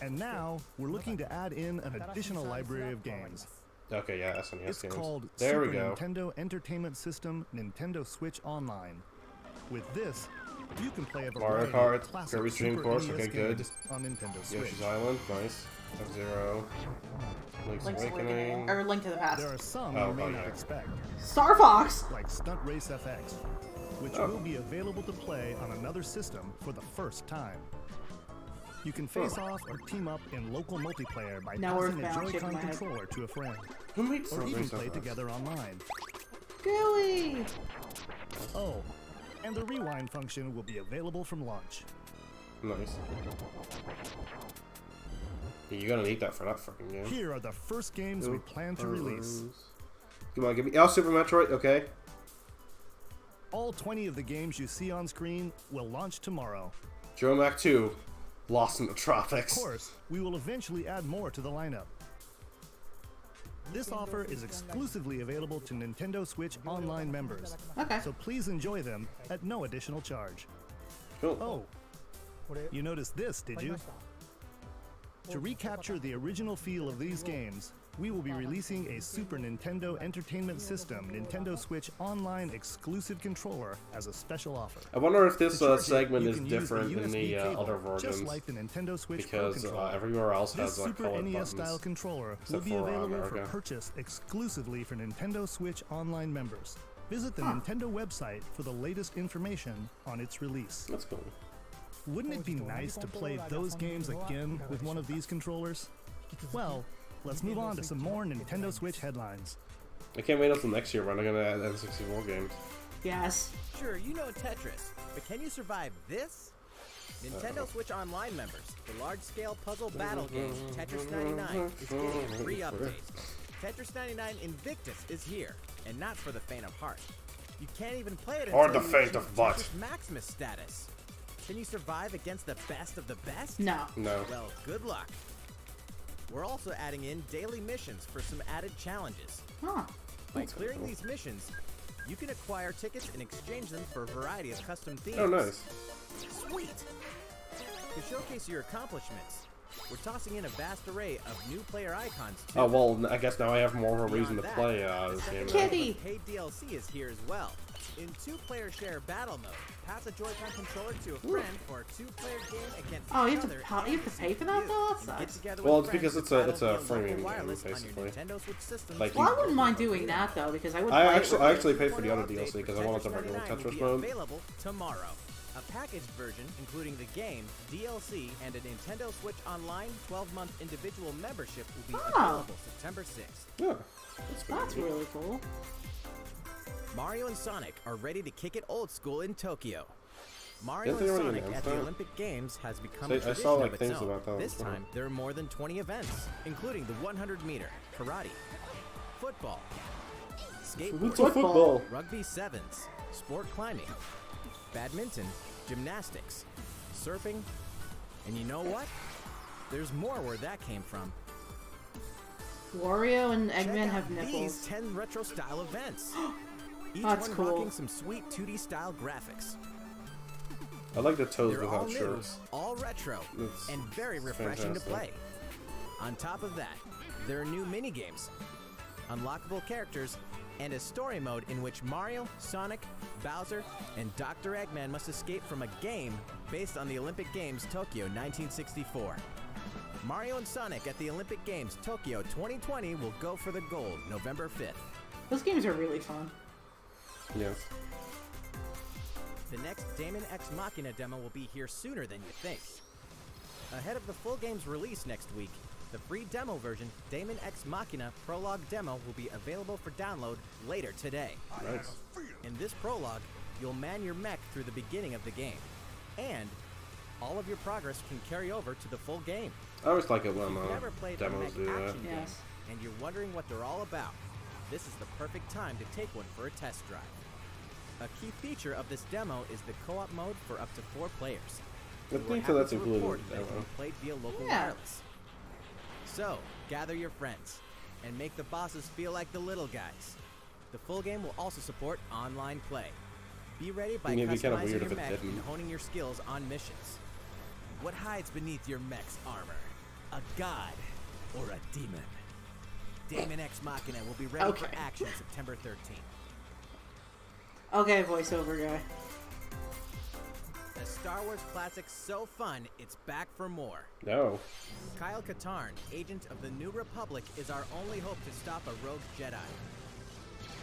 Speaker 3: And now, we're looking to add in an additional library of games.
Speaker 1: Okay, yeah, SNES
Speaker 3: It's
Speaker 1: games.
Speaker 3: called
Speaker 1: There
Speaker 3: Super
Speaker 1: we go.
Speaker 3: Nintendo Entertainment System Nintendo Switch Online. With this, you can play a
Speaker 1: Mario
Speaker 3: variety
Speaker 1: Kart,
Speaker 3: of classic
Speaker 1: Kirby's Dream
Speaker 3: Super
Speaker 1: Course,
Speaker 3: NES
Speaker 1: okay, good.
Speaker 3: games on Nintendo Switch.
Speaker 1: Yoshi's Island, nice. F-Zero. Link's
Speaker 2: Link's
Speaker 1: Awakening.
Speaker 2: Awakening. Or Link to the Past.
Speaker 3: There are some
Speaker 1: Oh,
Speaker 3: you may
Speaker 1: oh,
Speaker 3: not
Speaker 1: yeah.
Speaker 3: expect,
Speaker 2: Star Fox!
Speaker 3: like Stunt Race FX, which
Speaker 1: Oh.
Speaker 3: will be available to play on another system for the first time. You can face off or team up in local multiplayer by
Speaker 2: Now we're
Speaker 3: passing a
Speaker 2: bound shaking
Speaker 3: Joy-Con
Speaker 2: my head.
Speaker 3: controller to a friend,
Speaker 1: Who made
Speaker 3: or
Speaker 1: Stunt
Speaker 3: even
Speaker 1: Race
Speaker 3: play
Speaker 1: FX?
Speaker 3: together online.
Speaker 2: Gooey!
Speaker 3: Oh, and the rewind function will be available from launch.
Speaker 1: Nice. Yeah, you're gonna need that for that fucking game.
Speaker 3: Here are the first games we plan to release.
Speaker 1: Come on, give me... Oh, Super Metroid, okay.
Speaker 3: All 20 of the games you see on screen will launch tomorrow.
Speaker 1: Geomac 2, Lost in the
Speaker 3: Of
Speaker 1: Tropics.
Speaker 3: course, we will eventually add more to the lineup. This offer is exclusively available to Nintendo Switch Online members,
Speaker 2: Okay.
Speaker 3: so please enjoy them at no additional charge.
Speaker 1: Cool.
Speaker 3: Oh, you noticed this, did you? To recapture the original feel of these games, we will be releasing a Super Nintendo Entertainment System Nintendo Switch Online exclusive controller as a special offer.
Speaker 1: I wonder if this
Speaker 3: To charge it,
Speaker 1: segment
Speaker 3: you
Speaker 1: is
Speaker 3: can use
Speaker 1: different in
Speaker 3: USB
Speaker 1: the
Speaker 3: cable,
Speaker 1: other
Speaker 3: just
Speaker 1: versions,
Speaker 3: like the Nintendo Switch Pro
Speaker 1: because
Speaker 3: controller.
Speaker 1: everywhere else
Speaker 3: This
Speaker 1: has
Speaker 3: Super
Speaker 1: colored
Speaker 3: NES style
Speaker 1: buttons.
Speaker 3: controller will
Speaker 1: except
Speaker 3: be
Speaker 1: for,
Speaker 3: available for
Speaker 1: America.
Speaker 3: purchase exclusively for Nintendo Switch Online members. Visit the Nintendo website for the latest information on its release.
Speaker 1: That's cool.
Speaker 3: Wouldn't it be nice to play those games again with one of these controllers? Well, let's move on to some more Nintendo Switch headlines.
Speaker 1: I can't wait until next year when I'm gonna add N64 games.
Speaker 2: Yes.
Speaker 4: Sure, you know Tetris, but can you survive this? Nintendo Switch Online members, the large-scale puzzle battle game Tetris 99 is getting a free update. Tetris 99 Invictus is here, and not for the faint of heart. You can't even play it
Speaker 1: Or
Speaker 4: until
Speaker 1: the
Speaker 4: you
Speaker 1: faint
Speaker 4: achieve
Speaker 1: of butt.
Speaker 4: Tetris Maximus status. Can you survive against the best of the best?
Speaker 2: No.
Speaker 1: No.
Speaker 4: Well, good luck. We're also adding in daily missions for some added challenges.
Speaker 2: Huh.
Speaker 4: By clearing these missions, you can acquire tickets and exchange them for a variety of custom themes.
Speaker 1: Oh, nice.
Speaker 4: Sweet! To showcase your accomplishments, we're tossing in a vast array of new player icons too.
Speaker 1: Oh, well, I guess now I have more of a reason to
Speaker 4: Beyond
Speaker 1: play
Speaker 4: that,
Speaker 1: this
Speaker 4: the
Speaker 1: game.
Speaker 4: second
Speaker 1: now.
Speaker 2: Kitty!
Speaker 4: wave of paid DLC is here as well. In two-player share battle mode, pass a Joy-Con controller to a friend for a two-player game against
Speaker 2: Oh, you
Speaker 4: each
Speaker 2: have to
Speaker 4: other
Speaker 2: pa- you have to
Speaker 4: and
Speaker 2: pay for that,
Speaker 4: you.
Speaker 2: though? That
Speaker 4: And get
Speaker 2: sucks.
Speaker 4: together
Speaker 1: Well,
Speaker 4: with
Speaker 1: it's because
Speaker 4: friends
Speaker 1: it's
Speaker 4: to
Speaker 1: a
Speaker 4: battle via
Speaker 1: freemium
Speaker 4: local
Speaker 1: game,
Speaker 4: wireless on your
Speaker 1: basically.
Speaker 4: Nintendo Switch system.
Speaker 1: Like,
Speaker 2: Well, I wouldn't mind doing that, though, because I would play
Speaker 1: I
Speaker 2: it
Speaker 1: actually
Speaker 2: with-
Speaker 1: I actually paid for the
Speaker 4: Corner
Speaker 1: other
Speaker 4: update
Speaker 1: DLC
Speaker 4: for
Speaker 1: because I wanted the
Speaker 4: Tetris
Speaker 1: regular
Speaker 4: 99 will
Speaker 1: Tetris
Speaker 4: be
Speaker 1: mode.
Speaker 4: available tomorrow. A packaged version, including the game, DLC, and a Nintendo Switch Online 12-month individual membership will be
Speaker 2: Oh.
Speaker 4: available September 6th.
Speaker 1: Yeah.
Speaker 2: That's really cool.
Speaker 4: Mario and Sonic are ready to kick it old school in Tokyo. Mario
Speaker 1: Didn't they
Speaker 4: and
Speaker 1: already
Speaker 4: Sonic
Speaker 1: announce
Speaker 4: at the
Speaker 1: that?
Speaker 4: Olympic Games has become
Speaker 1: I
Speaker 4: a tradition
Speaker 1: saw, like,
Speaker 4: of its
Speaker 1: things
Speaker 4: own.
Speaker 1: about that
Speaker 4: This
Speaker 1: before.
Speaker 4: time, there are more than 20 events, including the 100-meter, karate, football, skateboarding,
Speaker 1: It's a football.
Speaker 4: rugby sevens, sport climbing, badminton, gymnastics, surfing, and you know what? There's more where that came from.
Speaker 2: Wario and
Speaker 4: Check
Speaker 2: Eggman
Speaker 4: out
Speaker 2: have
Speaker 4: these
Speaker 2: nipples.
Speaker 4: 10 retro-style events. Each
Speaker 2: That's
Speaker 4: one
Speaker 2: cool.
Speaker 4: rocking some sweet 2D style graphics.
Speaker 1: I like the toes
Speaker 4: They're all
Speaker 1: without
Speaker 4: new,
Speaker 1: shirts.
Speaker 4: all retro,
Speaker 1: It's
Speaker 4: and very refreshing to
Speaker 1: fantastic.
Speaker 4: play. On top of that, there are new mini-games, unlockable characters, and a story mode in which Mario, Sonic, Bowser, and Dr. Eggman must escape from a game based on the Olympic Games Tokyo 1964. Mario and Sonic at the Olympic Games Tokyo 2020 will go for the gold November 5th.
Speaker 2: Those games are really fun.
Speaker 1: Yes.
Speaker 4: The next Daemon X Machina demo will be here sooner than you think. Ahead of the full game's release next week, the free demo version, Daemon X Machina Prologue Demo, will be available for download later today.
Speaker 1: Nice.
Speaker 4: In this prologue, you'll man your mech through the beginning of the game, and all of your progress can carry over to the full game.
Speaker 1: I always like it
Speaker 4: If
Speaker 1: when
Speaker 4: you've never played a
Speaker 1: demos
Speaker 4: mech
Speaker 1: do that.
Speaker 4: action game,
Speaker 2: Yes.
Speaker 4: and you're wondering what they're all about, this is the perfect time to take one for a test drive. A key feature of this demo is the co-op mode for up to 4 players.
Speaker 1: I
Speaker 4: We were
Speaker 1: think
Speaker 4: happy
Speaker 1: that's
Speaker 4: to
Speaker 1: included
Speaker 4: report
Speaker 1: in
Speaker 4: that
Speaker 1: the
Speaker 4: it can
Speaker 1: demo.
Speaker 4: be played via local
Speaker 2: Yeah.
Speaker 4: wireless. So, gather your friends and make the bosses feel like the little guys. The full game will also support online play. Be ready by
Speaker 1: It'd be kinda
Speaker 4: customizing
Speaker 1: weird if
Speaker 4: your
Speaker 1: it
Speaker 4: mech
Speaker 1: didn't.
Speaker 4: and honing your skills on missions. What hides beneath your mech's armor? A god or a demon? Daemon X Machina will be ready for
Speaker 2: Okay.
Speaker 4: action September 13th.
Speaker 2: Okay, voiceover guy.
Speaker 4: A Star Wars classic so fun, it's back for more.
Speaker 1: No.
Speaker 4: Kyle Katarn, agent of the New Republic, is our only hope to stop a rogue Jedi.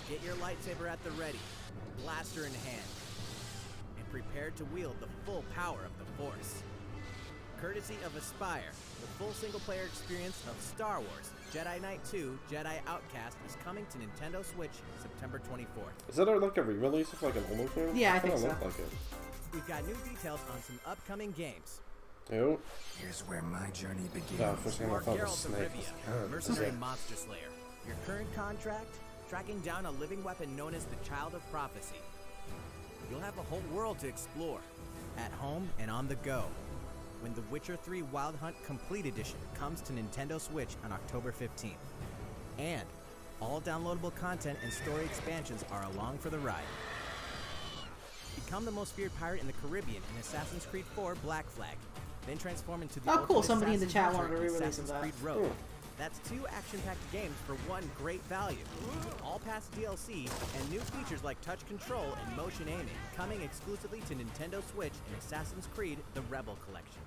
Speaker 4: Get your lightsaber at the ready, blaster in hand, and prepare to wield the full power of the Force. Courtesy of Aspire, the full single-player experience of Star Wars Jedi Knight 2 Jedi Outcast is coming to Nintendo Switch September 24th.
Speaker 1: Is that like a re-release of like an older game?
Speaker 2: Yeah, I
Speaker 1: Kinda
Speaker 2: think
Speaker 1: looked
Speaker 2: so.
Speaker 1: like it.
Speaker 4: We've got new details on some upcoming games.
Speaker 1: Ew.
Speaker 9: Here's where my journey begins.
Speaker 1: Oh, first thing I
Speaker 4: Mark
Speaker 1: thought was
Speaker 4: Geralt of
Speaker 1: Snake.
Speaker 4: Rivia,
Speaker 1: God,
Speaker 4: Mercenary
Speaker 1: yeah.
Speaker 4: Monster Slayer. Your current contract? Tracking down a living weapon known as the Child of Prophecy. You'll have a whole world to explore, at home and on the go, when The Witcher 3 Wild Hunt Complete Edition comes to Nintendo Switch on October 15th. And all downloadable content and story expansions are along for the ride. Become the most feared pirate in the Caribbean in Assassin's Creed 4 Black Flag. Then transform into the
Speaker 2: Oh, cool.
Speaker 4: ultimate
Speaker 2: Somebody in the
Speaker 4: assassin
Speaker 2: chat
Speaker 4: hunter
Speaker 2: wanted a
Speaker 4: in
Speaker 2: re-release of
Speaker 4: Assassin's
Speaker 2: that.
Speaker 4: Creed Rogue. That's 2 action-packed games for one great value. All past DLC and new features like touch control and motion aiming coming exclusively to Nintendo Switch in Assassin's Creed The Rebel Collection.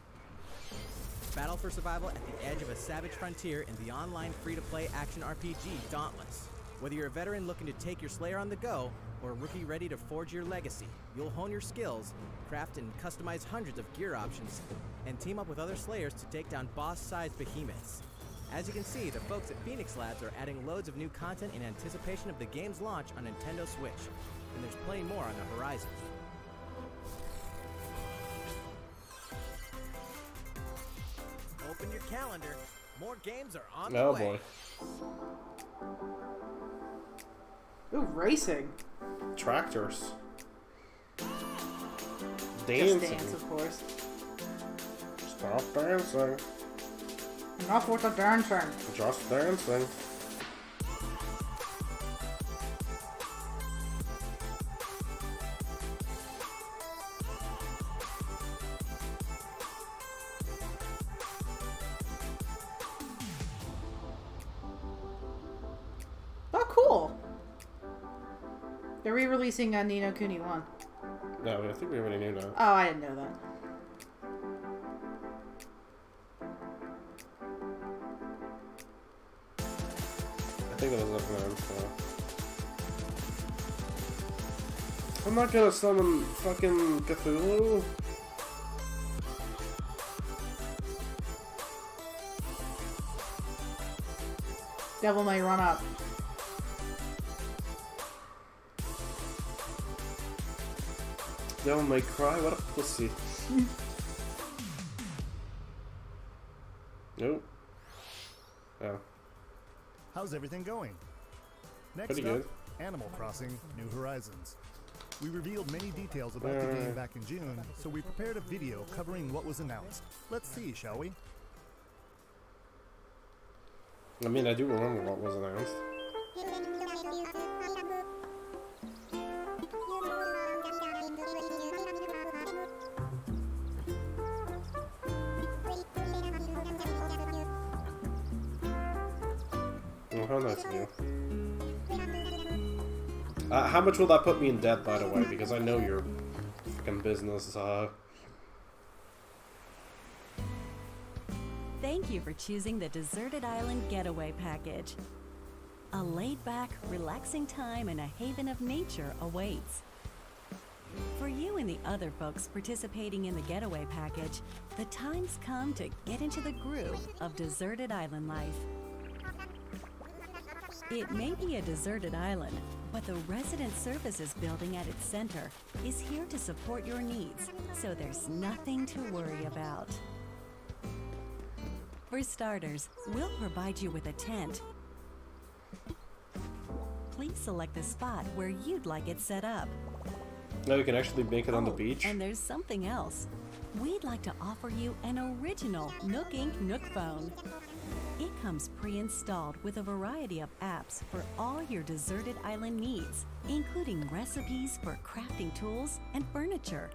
Speaker 4: Battle for survival at the edge of a savage frontier in the online free-to-play action RPG Dauntless. Whether you're a veteran looking to take your Slayer on the go, or a rookie ready to forge your legacy, you'll hone your skills, craft and customize hundreds of gear options, and team up with other Slayers to take down boss-sized behemoths. As you can see, the folks at Phoenix Labs are adding loads of new content in anticipation of the game's launch on Nintendo Switch, and there's plenty more on the horizon. Open your calendar. More games are on the
Speaker 1: Oh
Speaker 4: way.
Speaker 1: boy.
Speaker 2: Ooh, racing.
Speaker 1: Tractors.
Speaker 2: Just
Speaker 1: Dancing.
Speaker 2: Dance, of course.
Speaker 1: Stop dancing.
Speaker 2: Enough with the dancing.
Speaker 1: Just dancing.
Speaker 2: Oh, cool. They're re-releasing Ni no Kuni 1.
Speaker 1: No, I think we already knew that.
Speaker 2: Oh, I didn't know that.
Speaker 1: I think it was up there, so. I'm not gonna summon fucking Cthulhu.
Speaker 2: Devil May Run Up.
Speaker 1: Devil May Cry, what a pussy. Nope. Oh,
Speaker 3: How's everything going? Next
Speaker 1: Pretty
Speaker 3: up,
Speaker 1: good.
Speaker 3: Animal Crossing New Horizons. We revealed many details about the game back in June, so we prepared a video covering what was announced. Let's see, shall we?
Speaker 1: I mean, I do remember what was announced. Oh, how nice of you. How much will that put me in debt, by the way? Because I know your fucking business.
Speaker 10: Thank you for choosing the Deserted Island Getaway Package. A laid-back, relaxing time and a haven of nature awaits. For you and the other folks participating in the Getaway Package, the time's come to get into the groove of deserted island life. It may be a deserted island, but the Resident Services building at its center is here to support your needs, so there's nothing to worry about. For starters, we'll provide you with a tent. Please select the spot where you'd like it set up.
Speaker 1: Now you can actually make it on the beach.
Speaker 10: And there's something else. We'd like to offer you an original Nook Inc. Nook phone. It comes pre-installed with a variety of apps for all your deserted island needs, including recipes for crafting tools and furniture.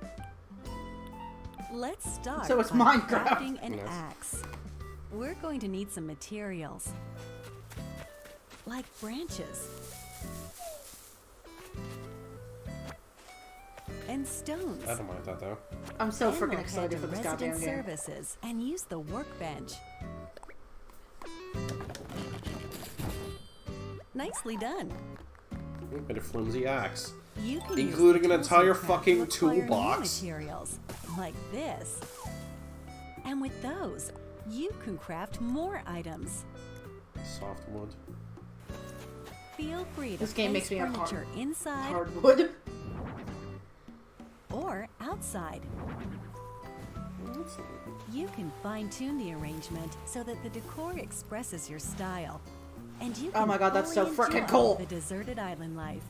Speaker 10: Let's start
Speaker 2: So it's
Speaker 10: by
Speaker 2: Minecraft.
Speaker 10: crafting an
Speaker 1: Nice.
Speaker 10: axe. We're going to need some materials, like branches and stones.
Speaker 1: I don't mind that though.
Speaker 2: I'm so
Speaker 10: Then
Speaker 2: freaking
Speaker 10: we'll head
Speaker 2: excited
Speaker 10: to
Speaker 2: for this
Speaker 10: Resident
Speaker 2: goddamn game.
Speaker 10: Services and use the workbench. Nicely done.
Speaker 1: Bit of flimsy axe.
Speaker 10: You can
Speaker 1: Including
Speaker 10: use
Speaker 1: an
Speaker 10: the tools
Speaker 1: entire
Speaker 10: you craft
Speaker 1: fucking
Speaker 10: to acquire new
Speaker 1: toolbox.
Speaker 10: materials like this. And with those, you can craft more items.
Speaker 1: Softwood.
Speaker 10: Feel free to
Speaker 2: This game
Speaker 10: place
Speaker 2: makes me have
Speaker 10: furniture inside
Speaker 2: Hardwood.
Speaker 10: or outside. You can fine-tune the arrangement so that the decor expresses your style. And you can
Speaker 2: Oh my god, that's so
Speaker 10: fully
Speaker 2: frickin'
Speaker 10: enjoy
Speaker 2: cool.
Speaker 10: the deserted island life.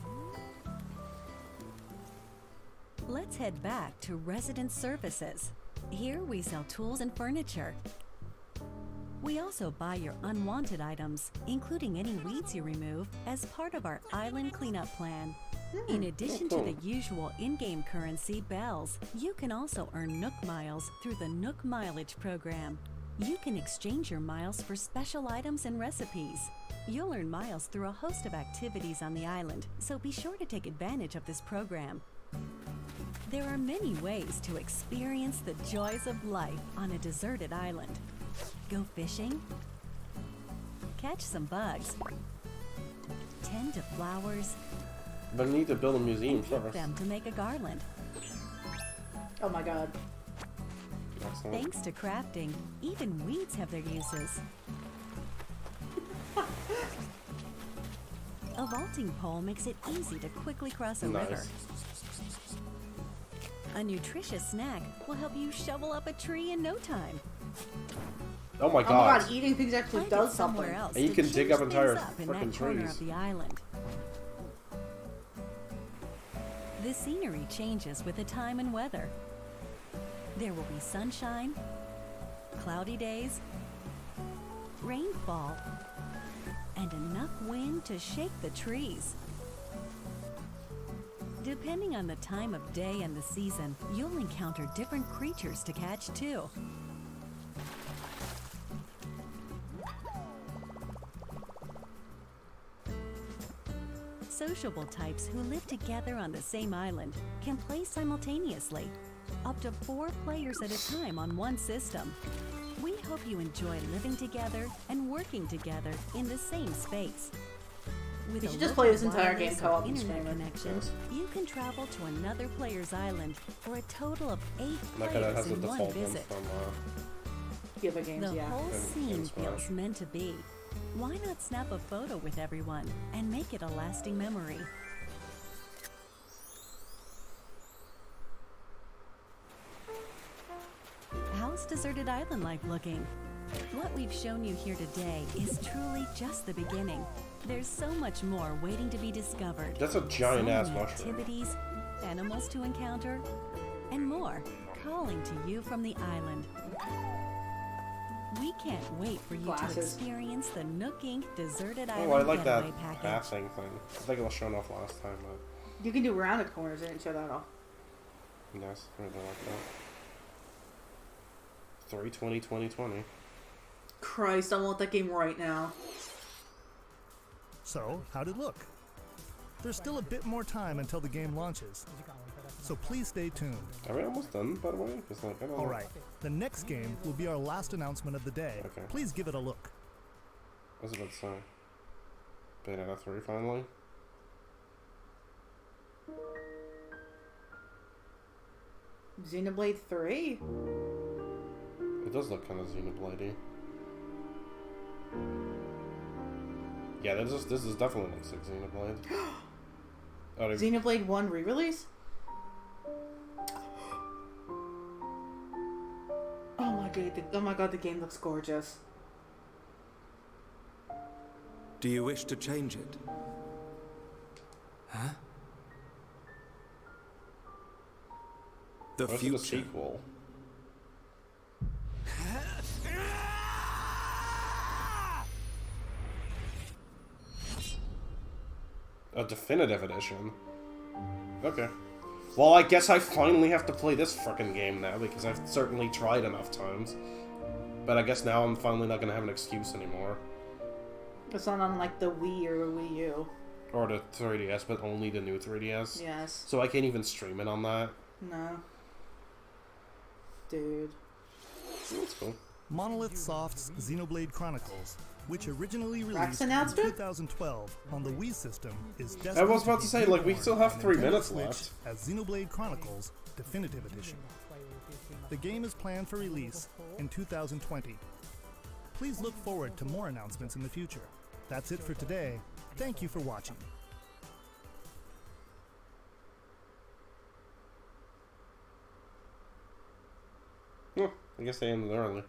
Speaker 10: Let's head back to Resident Services. Here we sell tools and furniture. We also buy your unwanted items, including any weeds you remove, as part of our island cleanup plan. In addition to the usual in-game currency, bells, you can also earn Nook miles through the Nook Mileage program. You can exchange your miles for special items and recipes. You'll earn miles through a host of activities on the island, so be sure to take advantage of this program. There are many ways to experience the joys of life on a deserted island. Go fishing, catch some bugs, tend to flowers,
Speaker 1: But I need to build a museum
Speaker 10: and pick
Speaker 1: first.
Speaker 10: them to make a garland.
Speaker 2: Oh my god.
Speaker 1: Excellent.
Speaker 10: Thanks to crafting, even weeds have their uses. A vaulting pole makes it easy to quickly cross a river.
Speaker 1: Nice.
Speaker 10: A nutritious snack will help you shovel up a tree in no time.
Speaker 1: Oh my
Speaker 2: Oh
Speaker 1: god.
Speaker 2: my god, eating things actually
Speaker 10: Plant it
Speaker 2: does
Speaker 10: somewhere
Speaker 2: something.
Speaker 10: else
Speaker 1: And you
Speaker 10: to
Speaker 1: can dig
Speaker 10: change
Speaker 1: up entire
Speaker 10: things up in that
Speaker 1: frickin'
Speaker 10: corner
Speaker 1: trees.
Speaker 10: of the island. The scenery changes with the time and weather. There will be sunshine, cloudy days, rainfall, and enough wind to shake the trees. Depending on the time of day and the season, you'll encounter different creatures to catch too. Sociable types who live together on the same island can play simultaneously, up to 4 players at a time on one system. We hope you enjoy living together and working together in the same space. With
Speaker 2: You
Speaker 10: a
Speaker 2: should just
Speaker 10: local
Speaker 2: play this entire
Speaker 10: wireless
Speaker 2: game co-op
Speaker 10: or
Speaker 2: and
Speaker 10: internet
Speaker 2: stream it.
Speaker 10: connection,
Speaker 1: Yes.
Speaker 10: you can travel to another player's island for a total of 8
Speaker 1: Like that has
Speaker 10: players
Speaker 1: the
Speaker 10: in one
Speaker 1: default one
Speaker 10: visit.
Speaker 1: from
Speaker 2: Yeah, the games,
Speaker 10: The
Speaker 2: yeah.
Speaker 10: whole
Speaker 1: And
Speaker 10: scene
Speaker 1: Smash.
Speaker 10: feels meant to be. Why not snap a photo with everyone and make it a lasting memory? How's Deserted Island life looking? What we've shown you here today is truly just the beginning. There's so much more waiting to be discovered.
Speaker 1: That's a giant
Speaker 10: So
Speaker 1: ass
Speaker 10: many
Speaker 1: mushroom.
Speaker 10: activities, animals to encounter, and more calling to you from the island. We can't wait for you to
Speaker 2: Glasses.
Speaker 10: experience the Nook Inc. Deserted Island
Speaker 1: Oh, I like that
Speaker 10: Getaway Package.
Speaker 1: passing thing. I think it was shown off last time, but
Speaker 2: You can do rounded corners. I didn't show that off.
Speaker 1: nice. I really like that. 3/20/2020.
Speaker 2: Christ, I want that game right now.
Speaker 3: So, how'd it look? There's still a bit more time until the game launches, so please stay tuned.
Speaker 1: Are we almost done, by the way? Because like, I don't know.
Speaker 3: Alright, the next game will be our last announcement of the day.
Speaker 1: Okay.
Speaker 3: Please give it a look.
Speaker 1: I was about to say. Bayonetta 3 finally.
Speaker 2: Xenoblade 3?
Speaker 1: It does look kind of Xenoblade-y. Yeah, this is definitely looks like Xenoblade.
Speaker 2: Xenoblade 1 re-release? Oh my god, the game looks gorgeous.
Speaker 9: Do you wish to change it? Huh? The
Speaker 1: Where's
Speaker 9: future.
Speaker 1: the sequel? A definitive edition. Okay. Well, I guess I finally have to play this frickin' game now, because I've certainly tried enough times. But I guess now I'm finally not gonna have an excuse anymore.
Speaker 2: It's not on like the Wii or the Wii U.
Speaker 1: Or the 3DS, but only the new 3DS.
Speaker 2: Yes.
Speaker 1: So I can't even stream it on that.
Speaker 2: No. Dude.
Speaker 1: That's cool.
Speaker 3: Monolith Soft's Xenoblade Chronicles, which originally
Speaker 2: Rex
Speaker 3: released in
Speaker 2: announced it?
Speaker 3: 2012 on the Wii system, is destined
Speaker 1: I was about to
Speaker 3: be
Speaker 1: say, like, we
Speaker 3: reborn
Speaker 1: still have
Speaker 3: on
Speaker 1: 3
Speaker 3: Nintendo
Speaker 1: minutes
Speaker 3: Switch
Speaker 1: left.
Speaker 3: as Xenoblade Chronicles Definitive Edition. The game is planned for release in 2020. Please look forward to more announcements in the future. That's it for today. Thank you for watching.
Speaker 1: Well, I guess they ended early.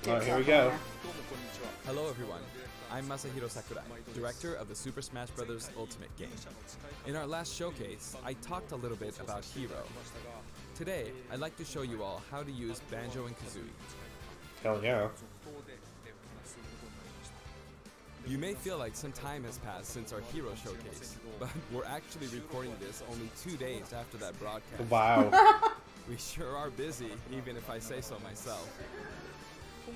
Speaker 1: Alright, here we go.
Speaker 11: Hello everyone, I'm Masahiro Sakurai, director of the Super Smash Bros. Ultimate game. In our last showcase, I talked a little bit about Hero. Today, I'd like to show you all how to use Banjo and Kazooie.
Speaker 1: Hell yeah.
Speaker 11: You may feel like some time has passed since our Hero showcase, but we're actually recording this only 2 days after that broadcast.
Speaker 1: Wow.
Speaker 11: We sure are busy, even if I say so myself.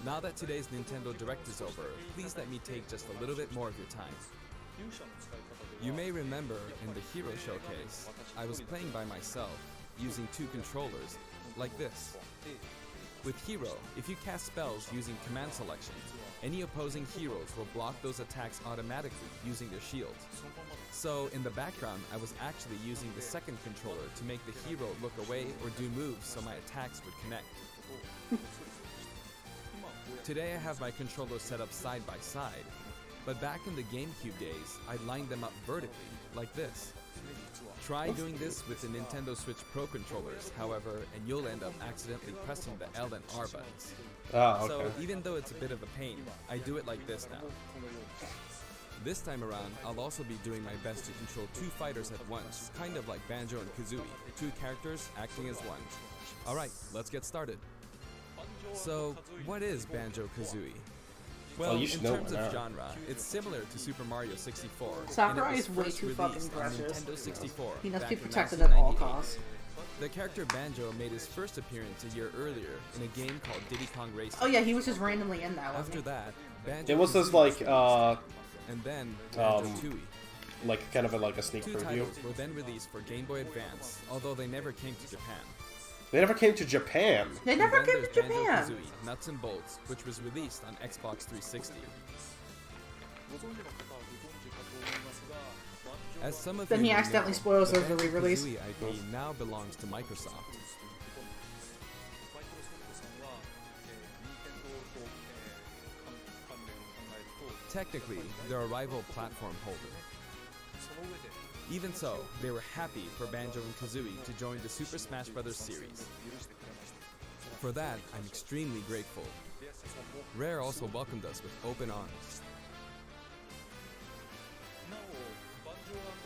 Speaker 11: Now that today's Nintendo Direct is over, please let me take just a little bit more of your time. You may remember in the Hero showcase, I was playing by myself, using 2 controllers, like this. With Hero, if you cast spells using command selection, any opposing heroes will block those attacks automatically using their shields. So in the background, I was actually using the second controller to make the hero look away or do moves so my attacks would connect. Today I have my controllers set up side by side, but back in the GameCube days, I lined them up vertically, like this. Try doing this with the Nintendo Switch Pro controllers, however, and you'll end up accidentally pressing the L and R buttons.
Speaker 1: Ah, okay.
Speaker 11: So even though it's a bit of a pain, I do it like this now. This time around, I'll also be doing my best to control 2 fighters at once, kind of like Banjo and Kazooie, 2 characters acting as one. Alright, let's get started. So, what is Banjo-Kazooie? Well, in terms of genre, it's similar to Super Mario 64.
Speaker 2: Sakurai is way too fucking precious.
Speaker 11: Nintendo 64.
Speaker 2: He must be
Speaker 11: back in
Speaker 2: protected at all
Speaker 11: 1998.
Speaker 2: costs.
Speaker 11: The character Banjo made his first appearance a year earlier in a game called Diddy Kong Racing.
Speaker 2: Oh yeah, he was just randomly in that one.
Speaker 11: After that, Banjo
Speaker 1: It was this like
Speaker 11: and then Banjo-Tooie.
Speaker 1: like kind of like a sneak
Speaker 11: 2
Speaker 1: preview.
Speaker 11: titles were then released for Game Boy Advance, although they never came to Japan.
Speaker 1: They never came to Japan.
Speaker 2: They never
Speaker 11: And then
Speaker 2: came to
Speaker 11: there's
Speaker 2: Japan.
Speaker 11: Banjo-Kazooie, Nuts and Bolts, which was released on Xbox 360. As some of
Speaker 2: Then
Speaker 11: you
Speaker 2: he
Speaker 11: may
Speaker 2: accidentally
Speaker 11: know,
Speaker 2: spoils
Speaker 11: the
Speaker 2: the re-release.
Speaker 11: Banjo-Kazooie IP now belongs to Microsoft. Technically, they're a rival platform holder. Even so, they were happy for Banjo and Kazooie to join the Super Smash Bros. Series. For that, I'm extremely grateful. Rare also welcomed us with open arms.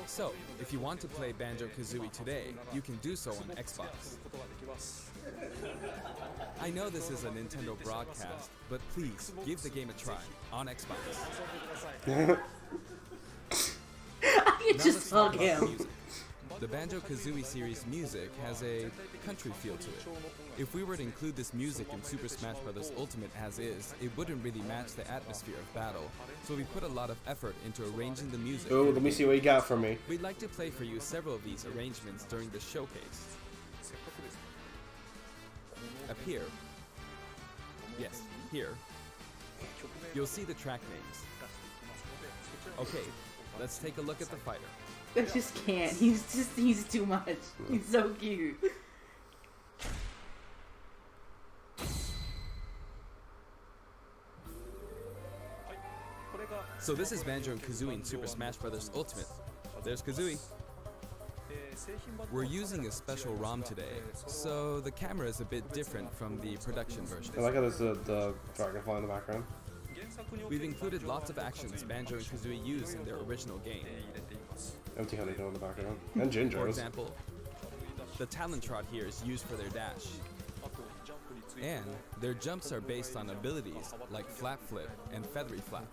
Speaker 11: So, if you want to play Banjo-Kazooie today, you can do so on Xbox. I know this is a Nintendo broadcast, but please, give the game a try on Xbox.
Speaker 2: I can just hug him.
Speaker 11: The Banjo-Kazooie series music has a country feel to it. If we were to include this music in Super Smash Bros. Ultimate as is, it wouldn't really match the atmosphere of battle, so we put a lot of effort into arranging the music.
Speaker 1: Oh, let me see what you got for me.
Speaker 11: We'd like to play for you several of these arrangements during the showcase. Up here. Yes, here. You'll see the track names. Okay, let's take a look at the fighter.
Speaker 2: I just can't. He's too much. He's so cute.
Speaker 11: So this is Banjo and Kazooie in Super Smash Bros. Ultimate. There's Kazooie. We're using a special ROM today, so the camera is a bit different from the production version.
Speaker 1: I like how there's the dragonfly in the background.
Speaker 11: We've included lots of actions Banjo and Kazooie use in their original game.
Speaker 1: Empty honeycomb in the background. And Jinjos.
Speaker 11: For example, the Talon Trot here is used for their dash. And their jumps are based on abilities like Flap Flip and Feathery Flap.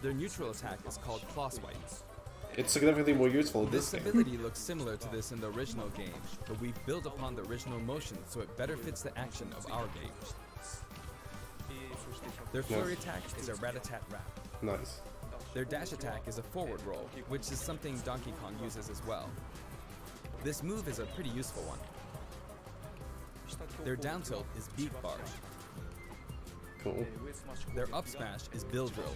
Speaker 11: Their neutral attack is called Claw Swipe.
Speaker 1: It's significantly more useful in
Speaker 11: This
Speaker 1: this game.
Speaker 11: ability looks similar to this in the original game, but we've built upon the original motion so it better fits the action of our game. Their flurry attack is a rat-a-tat-rat.
Speaker 1: Nice.
Speaker 11: Their dash attack is a forward roll, which is something Donkey Kong uses as well. This move is a pretty useful one. Their down tilt is Beak Barge.
Speaker 1: Cool.
Speaker 11: Their up smash is Bill Drill.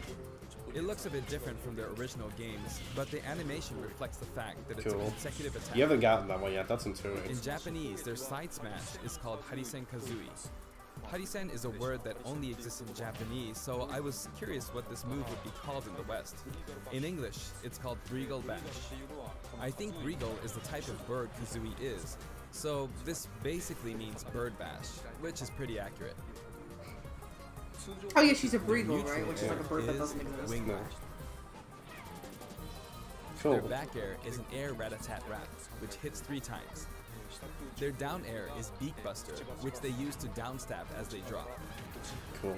Speaker 11: It looks a bit different from their original games, but the animation reflects the fact that it's a
Speaker 1: Cool.
Speaker 11: consecutive attack.
Speaker 1: You haven't gotten that one yet. That's intuitive.
Speaker 11: In Japanese, their side smash is called Harisen Kazooie. Harisen is a word that only exists in Japanese, so I was curious what this move would be called in the West. In English, it's called Breagle Bash. I think Breagle is the type of bird Kazooie is, so this basically means bird bash, which is pretty accurate.
Speaker 2: Oh yeah, she's a Breagle, right? Which is like a bird that
Speaker 11: Is
Speaker 2: doesn't exist.
Speaker 11: wing bash.
Speaker 1: Cool.
Speaker 11: Their back air is an air rat-a-tat-rat, which hits 3 times. Their down air is Beak Buster, which they use to downstab as they drop.
Speaker 1: Cool.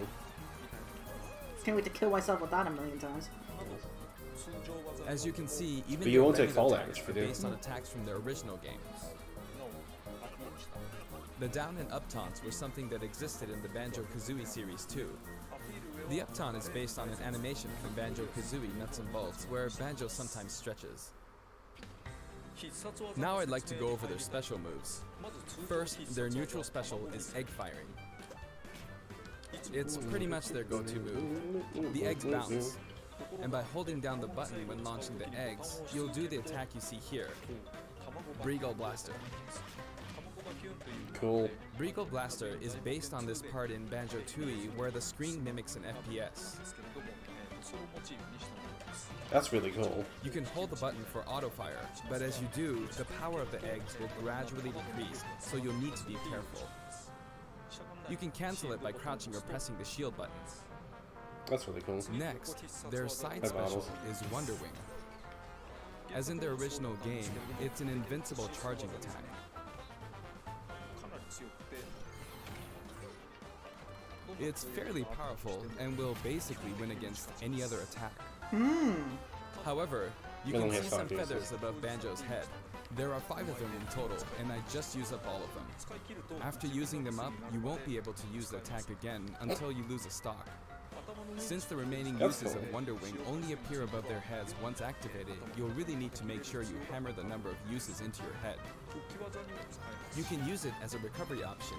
Speaker 2: Can't wait to kill myself with that a million times.
Speaker 11: As you can see, even
Speaker 1: But you
Speaker 11: their
Speaker 1: won't take
Speaker 11: regular
Speaker 1: fall
Speaker 11: attacks
Speaker 1: damage if
Speaker 11: are
Speaker 1: you do.
Speaker 11: based on attacks from their original game. The down and up taunts were something that existed in the Banjo-Kazooie series too. The up taunt is based on an animation from Banjo-Kazooie Nuts and Bolts, where Banjo sometimes stretches. Now I'd like to go over their special moves. First, their neutral special is egg firing. It's pretty much their go-to move. The eggs bounce, and by holding down the button when launching the eggs, you'll do the attack you see here, Breagle Blaster.
Speaker 1: Cool.
Speaker 11: Breagle Blaster is based on this part in Banjo-Tooie where the screen mimics an FPS.
Speaker 1: That's really cool.
Speaker 11: You can hold the button for auto fire, but as you do, the power of the eggs will gradually decrease, so you'll need to be careful. You can cancel it by crouching or pressing the shield button.
Speaker 1: That's really cool.
Speaker 11: Next, their side
Speaker 1: Hi,
Speaker 11: special
Speaker 1: Bottles.
Speaker 11: is Wonder Wing. As in their original game, it's an invincible charging attack. It's fairly powerful and will basically win against any other attack. However, you
Speaker 1: It
Speaker 11: can
Speaker 1: only
Speaker 11: see
Speaker 1: has
Speaker 11: some
Speaker 1: 5 uses.
Speaker 11: feathers above Banjo's head. There are 5 of them in total, and I just use up all of them. After using them up, you won't be able to use the attack again until you lose a stock. Since the remaining
Speaker 1: That's
Speaker 11: uses
Speaker 1: cool.
Speaker 11: of Wonder Wing only appear above their heads once activated, you'll really need to make sure you hammer the number of uses into your head. You can use it as a recovery option,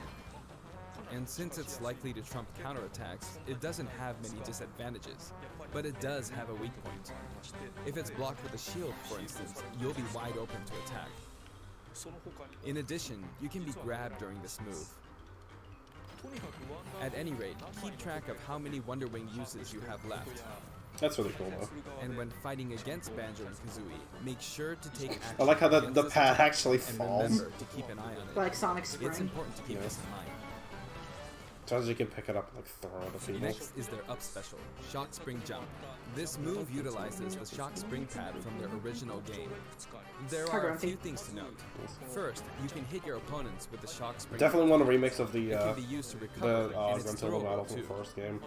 Speaker 11: and since it's likely to trump counterattacks, it doesn't have many disadvantages, but it does have a weak point. If it's blocked with a shield, for instance, you'll be wide open to attack. In addition, you can be grabbed during this move. At any rate, keep track of how many Wonder Wing uses you have left.
Speaker 1: That's really cool though.
Speaker 11: And when fighting against Banjo and Kazooie, make sure to take action.
Speaker 1: I like how the
Speaker 11: against
Speaker 1: the
Speaker 11: this
Speaker 1: pad
Speaker 11: attack,
Speaker 1: actually
Speaker 11: and
Speaker 1: falls.
Speaker 11: remember to keep an eye on it.
Speaker 2: Like Sonic Spring.
Speaker 11: It's important to keep
Speaker 1: Yeah.
Speaker 11: this in mind.
Speaker 1: Sometimes you can pick it up and like throw it at people.
Speaker 11: Next is their up special, Shock Spring Jump. This move utilizes the Shock Spring pad from their original game. There are a few things to note. First, you can hit your opponents with the Shock Spring.
Speaker 1: Definitely want a remix of the
Speaker 11: It can be used to recover, and it's
Speaker 1: Gruntilda battle
Speaker 11: throwable
Speaker 1: from the
Speaker 11: too.
Speaker 1: first game.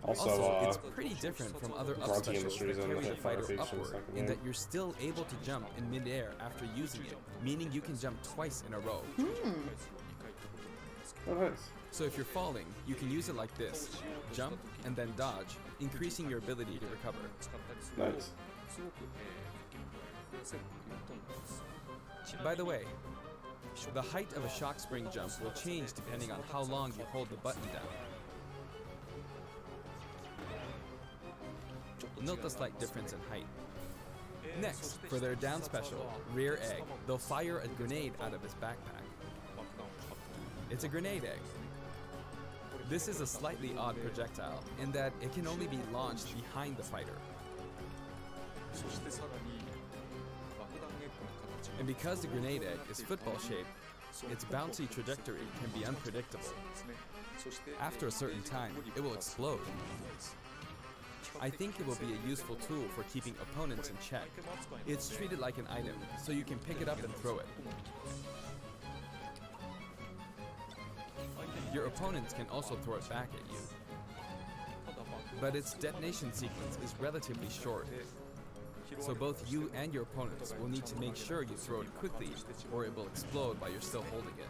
Speaker 1: Also,
Speaker 11: it's pretty different from other up
Speaker 1: Grunty
Speaker 11: specials
Speaker 1: Industries
Speaker 11: that
Speaker 1: and
Speaker 11: carry the
Speaker 1: Fire
Speaker 11: fighter
Speaker 1: Feature
Speaker 11: upward,
Speaker 1: second
Speaker 11: in
Speaker 1: game.
Speaker 11: that you're still able to jump in midair after using it, meaning you can jump twice in a row.
Speaker 1: Oh, nice.
Speaker 11: So if you're falling, you can use it like this, jump and then dodge, increasing your ability to recover.
Speaker 1: Nice.
Speaker 11: By the way, the height of a shock spring jump will change depending on how long you hold the button down. Note the slight difference in height. Next, for their down special, Rear Egg, they'll fire a grenade out of his backpack. It's a grenade egg. This is a slightly odd projectile in that it can only be launched behind the fighter. And because the grenade egg is football-shaped, its bouncy trajectory can be unpredictable. After a certain time, it will explode. I think it will be a useful tool for keeping opponents in check. It's treated like an item, so you can pick it up and throw it. Your opponents can also throw it back at you. But its detonation sequence is relatively short, so both you and your opponents will need to make sure you throw it quickly, or it will explode while you're still holding it.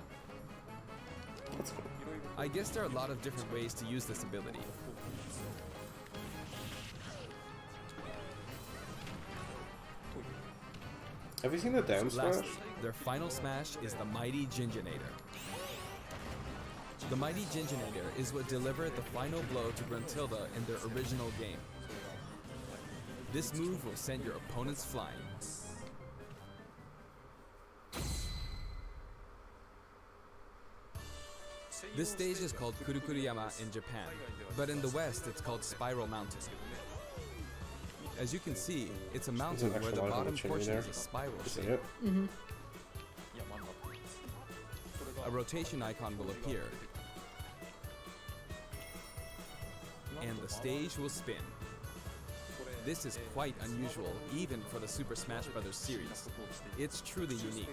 Speaker 1: That's cool.
Speaker 11: I guess there are a lot of different ways to use this ability.
Speaker 1: Have you seen the down smash?
Speaker 11: Lastly, their final smash is the Mighty Ginginator. The Mighty Ginginator is what delivered the final blow to Gruntilda in their original game. This move will send your opponents flying. This stage is called Kurukuruyama in Japan, but in the West it's called Spiral Mountain. As you can see, it's a mountain where the bottom portion is a spiral shape. A rotation icon will appear, and the stage will spin. This is quite unusual, even for the Super Smash Bros. Series. It's truly unique.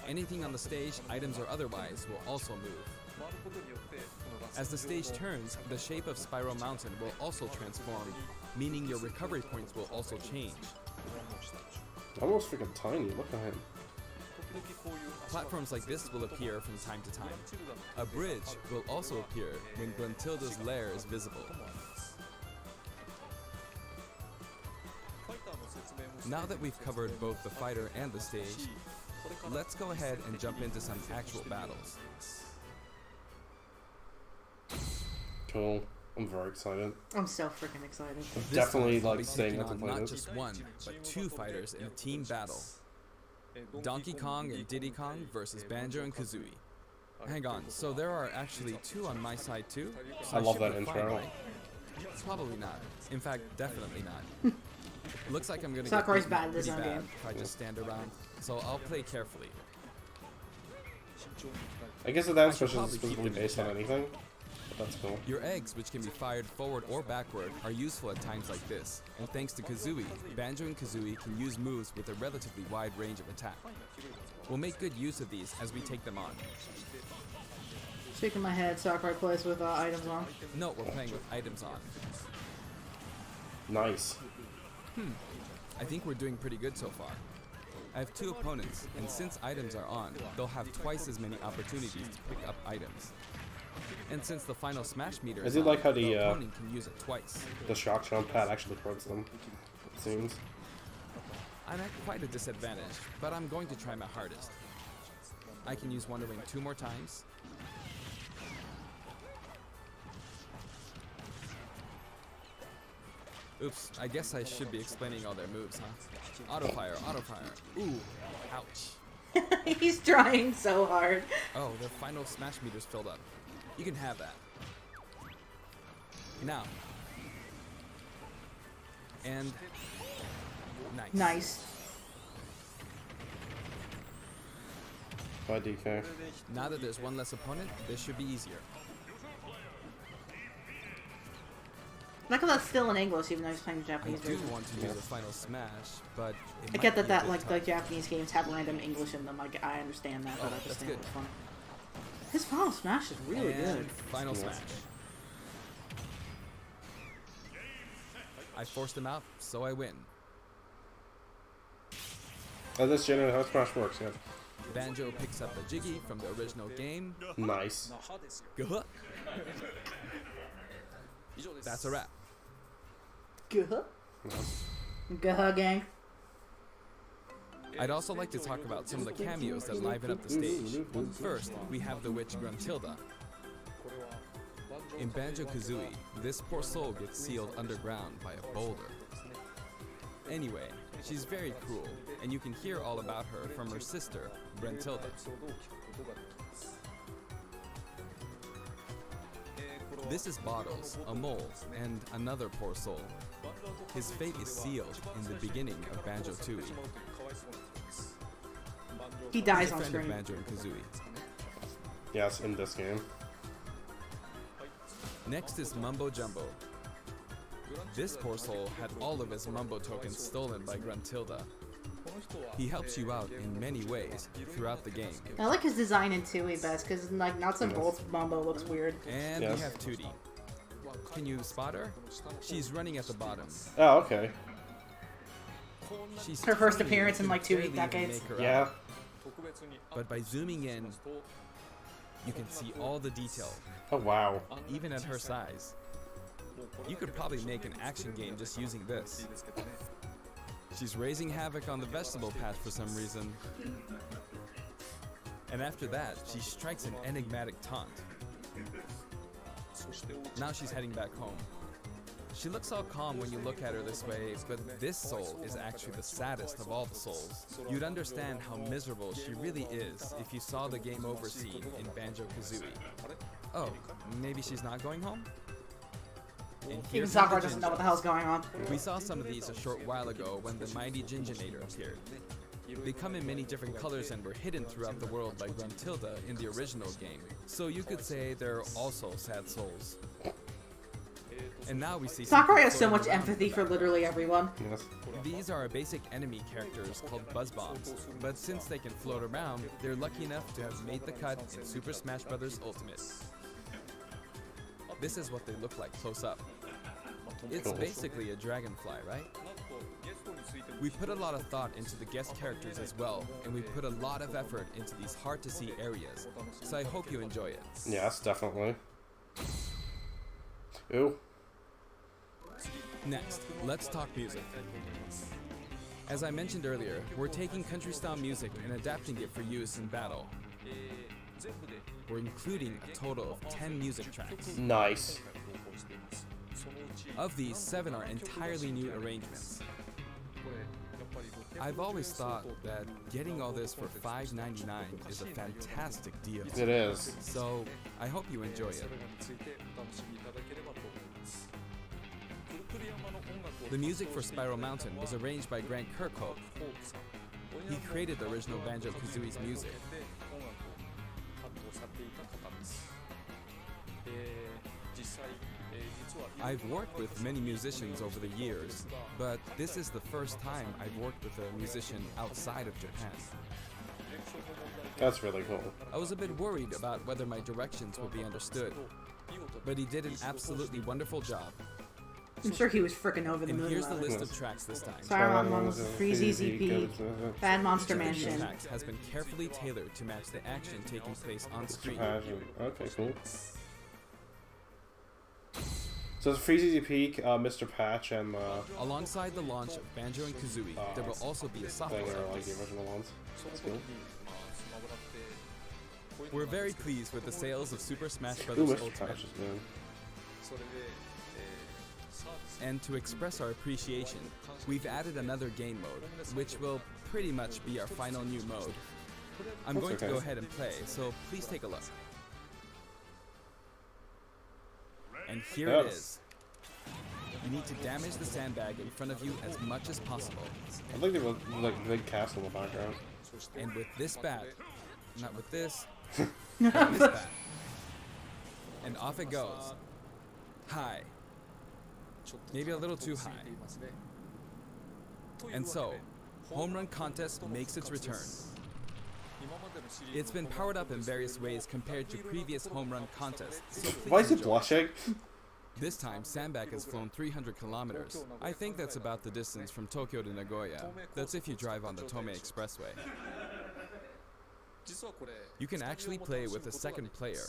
Speaker 11: Anything on the stage, items or otherwise, will also move. As the stage turns, the shape of Spiral Mountain will also transform, meaning your recovery points will also change.
Speaker 1: Almost freaking tiny, look at him.
Speaker 11: Platforms like this will appear from time to time. A bridge will also appear when Gruntilda's lair is visible. Now that we've covered both the fighter and the stage, let's go ahead and jump into some actual battles.
Speaker 1: Cool. I'm very excited.
Speaker 2: I'm so freaking excited.
Speaker 1: Definitely
Speaker 11: I'll be
Speaker 1: like staying
Speaker 11: taking
Speaker 1: up to
Speaker 11: on
Speaker 1: play
Speaker 11: not
Speaker 1: this.
Speaker 11: just one, but two fighters in a team battle. Donkey Kong and Diddy Kong versus Banjo and Kazooie. Hang on, so there are actually two on my side too? So
Speaker 1: I love
Speaker 11: should
Speaker 1: that
Speaker 11: be fine,
Speaker 1: intro.
Speaker 11: right? Probably not. In fact, definitely not. Looks like I'm gonna
Speaker 2: Sakurai's
Speaker 11: get
Speaker 2: bad at this
Speaker 11: pretty
Speaker 2: own
Speaker 11: bad
Speaker 2: game.
Speaker 11: if I just stand around. So I'll play carefully.
Speaker 1: I guess the down
Speaker 11: I should
Speaker 1: special is
Speaker 11: probably keep
Speaker 1: specifically
Speaker 11: them in
Speaker 1: based on
Speaker 11: check.
Speaker 1: anything. But that's cool.
Speaker 11: Your eggs, which can be fired forward or backward, are useful at times like this. And thanks to Kazooie, Banjo and Kazooie can use moves with a relatively wide range of attack. We'll make good use of these as we take them on.
Speaker 2: Shaking my head, Sakurai plays with items on.
Speaker 11: Note we're playing with items on.
Speaker 1: Nice.
Speaker 11: I think we're doing pretty good so far. I have two opponents, and since items are on, they'll have twice as many opportunities to pick up items. And since the final smash meter
Speaker 1: I
Speaker 11: is
Speaker 1: do
Speaker 11: on,
Speaker 1: like how the
Speaker 11: opponent can use it twice.
Speaker 1: the shock jump pad actually hurts them, it seems.
Speaker 11: I'm at quite a disadvantage, but I'm going to try my hardest. I can use Wonder Wing 2 more times. Oops, I guess I should be explaining all their moves, huh? Auto fire, auto fire. Ooh, ouch.
Speaker 2: He's trying so hard.
Speaker 11: Oh, the final smash meter's filled up. You can have that. Now. And nice.
Speaker 2: Nice.
Speaker 1: Bye, DK.
Speaker 11: Now that there's one less opponent, this should be easier.
Speaker 2: Like how that's still in English, even though he's playing the
Speaker 11: I
Speaker 2: Japanese
Speaker 11: do
Speaker 2: version.
Speaker 11: want to use a final smash, but it
Speaker 2: I
Speaker 11: might
Speaker 2: get
Speaker 11: be a
Speaker 2: that
Speaker 11: bit
Speaker 2: like the
Speaker 11: tough.
Speaker 2: Japanese games have random English in them. I understand that, but
Speaker 11: Oh,
Speaker 2: I just
Speaker 11: that's
Speaker 2: think
Speaker 11: good.
Speaker 2: it's fun. His final smash is really
Speaker 11: And
Speaker 2: good.
Speaker 11: final
Speaker 1: Yeah.
Speaker 11: smash. I forced him out, so I win.
Speaker 1: Oh, this generally how Smash works, yeah.
Speaker 11: Banjo picks up a Jiggy from the original game.
Speaker 1: Nice.
Speaker 11: Guh. That's a wrap.
Speaker 2: Gah. Gah gang.
Speaker 11: I'd also like to talk about some of the cameos that liven up the stage. First, we have the witch Gruntilda. In Banjo-Kazooie, this poor soul gets sealed underground by a boulder. Anyway, she's very cruel, and you can hear all about her from her sister, Gruntilda. This is Bottles, a mole, and another poor soul. His fate is sealed in the beginning of Banjo-Tooie.
Speaker 2: He dies
Speaker 11: He's a
Speaker 2: on
Speaker 11: friend of
Speaker 2: screen.
Speaker 11: Banjo and Kazooie.
Speaker 1: Yes, in this game.
Speaker 11: Next is Mumbo Jumbo. This poor soul had all of his Mumbo tokens stolen by Gruntilda. He helps you out in many ways throughout the game.
Speaker 2: I like his design in Tooie best because like nuts and bolts Mumbo looks weird.
Speaker 11: And we have Tootie. Can you spot her? She's running at the bottom.
Speaker 1: Oh, okay.
Speaker 11: She's
Speaker 2: Her first
Speaker 11: tiny,
Speaker 2: appearance in
Speaker 11: you
Speaker 2: like
Speaker 11: can
Speaker 2: 2
Speaker 11: barely even
Speaker 2: decades.
Speaker 11: make her
Speaker 1: Yeah.
Speaker 11: out. But by zooming in, you can see all the detail,
Speaker 1: Oh, wow.
Speaker 11: even at her size. You could probably make an action game just using this. She's raising havoc on the vegetable patch for some reason. And after that, she strikes an enigmatic taunt. Now she's heading back home. She looks all calm when you look at her this way, but this soul is actually the saddest of all the souls. You'd understand how miserable she really is if you saw the game over scene in Banjo-Kazooie. Oh, maybe she's not going home? And
Speaker 2: Even
Speaker 11: here's
Speaker 2: Sakura
Speaker 11: the
Speaker 2: doesn't know what the
Speaker 11: Gingers.
Speaker 2: hell's going on.
Speaker 11: We saw some of these a short while ago when the mighty Ginginator appeared. They come in many different colors and were hidden throughout the world by Gruntilda in the original game. So you could say they're also sad souls. And now we see
Speaker 2: Sakura has so
Speaker 11: floating
Speaker 2: much
Speaker 11: around.
Speaker 2: empathy for literally everyone.
Speaker 1: Yes.
Speaker 11: These are our basic enemy characters called Buzz Bombs, but since they can float around, they're lucky enough to have made the cut in Super Smash Bros. Ultimate. This is what they look like close up. It's basically a dragonfly, right? We put a lot of thought into the guest characters as well, and we put a lot of effort into these hard-to-see areas, so I hope you enjoy it.
Speaker 1: Yes, definitely. Ooh.
Speaker 11: Next, let's talk music. As I mentioned earlier, we're taking country-style music and adapting it for use in battle. We're including a total of 10 music tracks.
Speaker 1: Nice.
Speaker 11: Of these, 7 are entirely new arrangements. I've always thought that getting all this for $5.99 is a fantastic deal.
Speaker 1: It is.
Speaker 11: So, I hope you enjoy it. The music for Spiral Mountain was arranged by Grant Kirkhope. He created the original Banjo-Kazooie's music. I've worked with many musicians over the years, but this is the first time I've worked with a musician outside of Japan.
Speaker 1: That's really cool.
Speaker 11: I was a bit worried about whether my directions would be understood, but he did an absolutely wonderful job.
Speaker 2: I'm sure he was freaking over the
Speaker 11: And
Speaker 2: moon.
Speaker 11: here's the
Speaker 2: about it.
Speaker 11: list of tracks this time.
Speaker 2: Siren Ones, Freezy ZP, Bad Monster
Speaker 11: Each of the
Speaker 2: Mansion.
Speaker 11: tracks has been carefully tailored to match the action taking place on screen.
Speaker 1: Okay, cool. So it's Freezy Peak, Mr. Patch, and
Speaker 11: Alongside the launch of Banjo and Kazooie, there will also be a software
Speaker 1: thing are like
Speaker 11: update.
Speaker 1: the original ones. That's cool.
Speaker 11: We're very pleased with the sales of Super Smash Bros.
Speaker 1: Ooh, Mr.
Speaker 11: Ultimate.
Speaker 1: Patch is good.
Speaker 11: And to express our appreciation, we've added another game mode, which will pretty much be our final new mode. I'm
Speaker 1: That's
Speaker 11: going to
Speaker 1: okay.
Speaker 11: go ahead and play, so please take a look. And here it
Speaker 1: Yes.
Speaker 11: is. You need to damage the sandbag in front of you as much as possible.
Speaker 1: I think there was like a big castle in the background.
Speaker 11: And with this bat, not with this, with this bat. And off it goes. High. Maybe a little too high. And so, Home Run Contest makes its return. It's been powered up in various ways compared to previous Home Run contests. So
Speaker 1: Why
Speaker 11: please
Speaker 1: is it
Speaker 11: enjoy.
Speaker 1: blushing?
Speaker 11: This time, Sandbag has flown 300 kilometers. I think that's about the distance from Tokyo to Nagoya. That's if you drive on the Tome Expressway. You can actually play with a second player.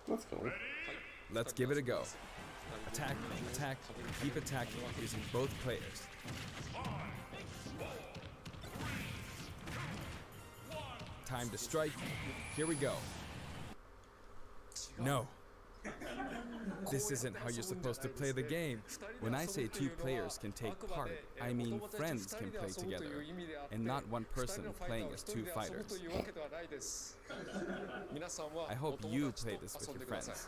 Speaker 1: That's cool.
Speaker 11: Let's give it a go. Attack, attack, keep attacking using both players. Time to strike. Here we go. No. This isn't how you're supposed to play the game. When I say two players can take part, I mean friends can play together, and not one person playing as two fighters. I hope you play this with your friends.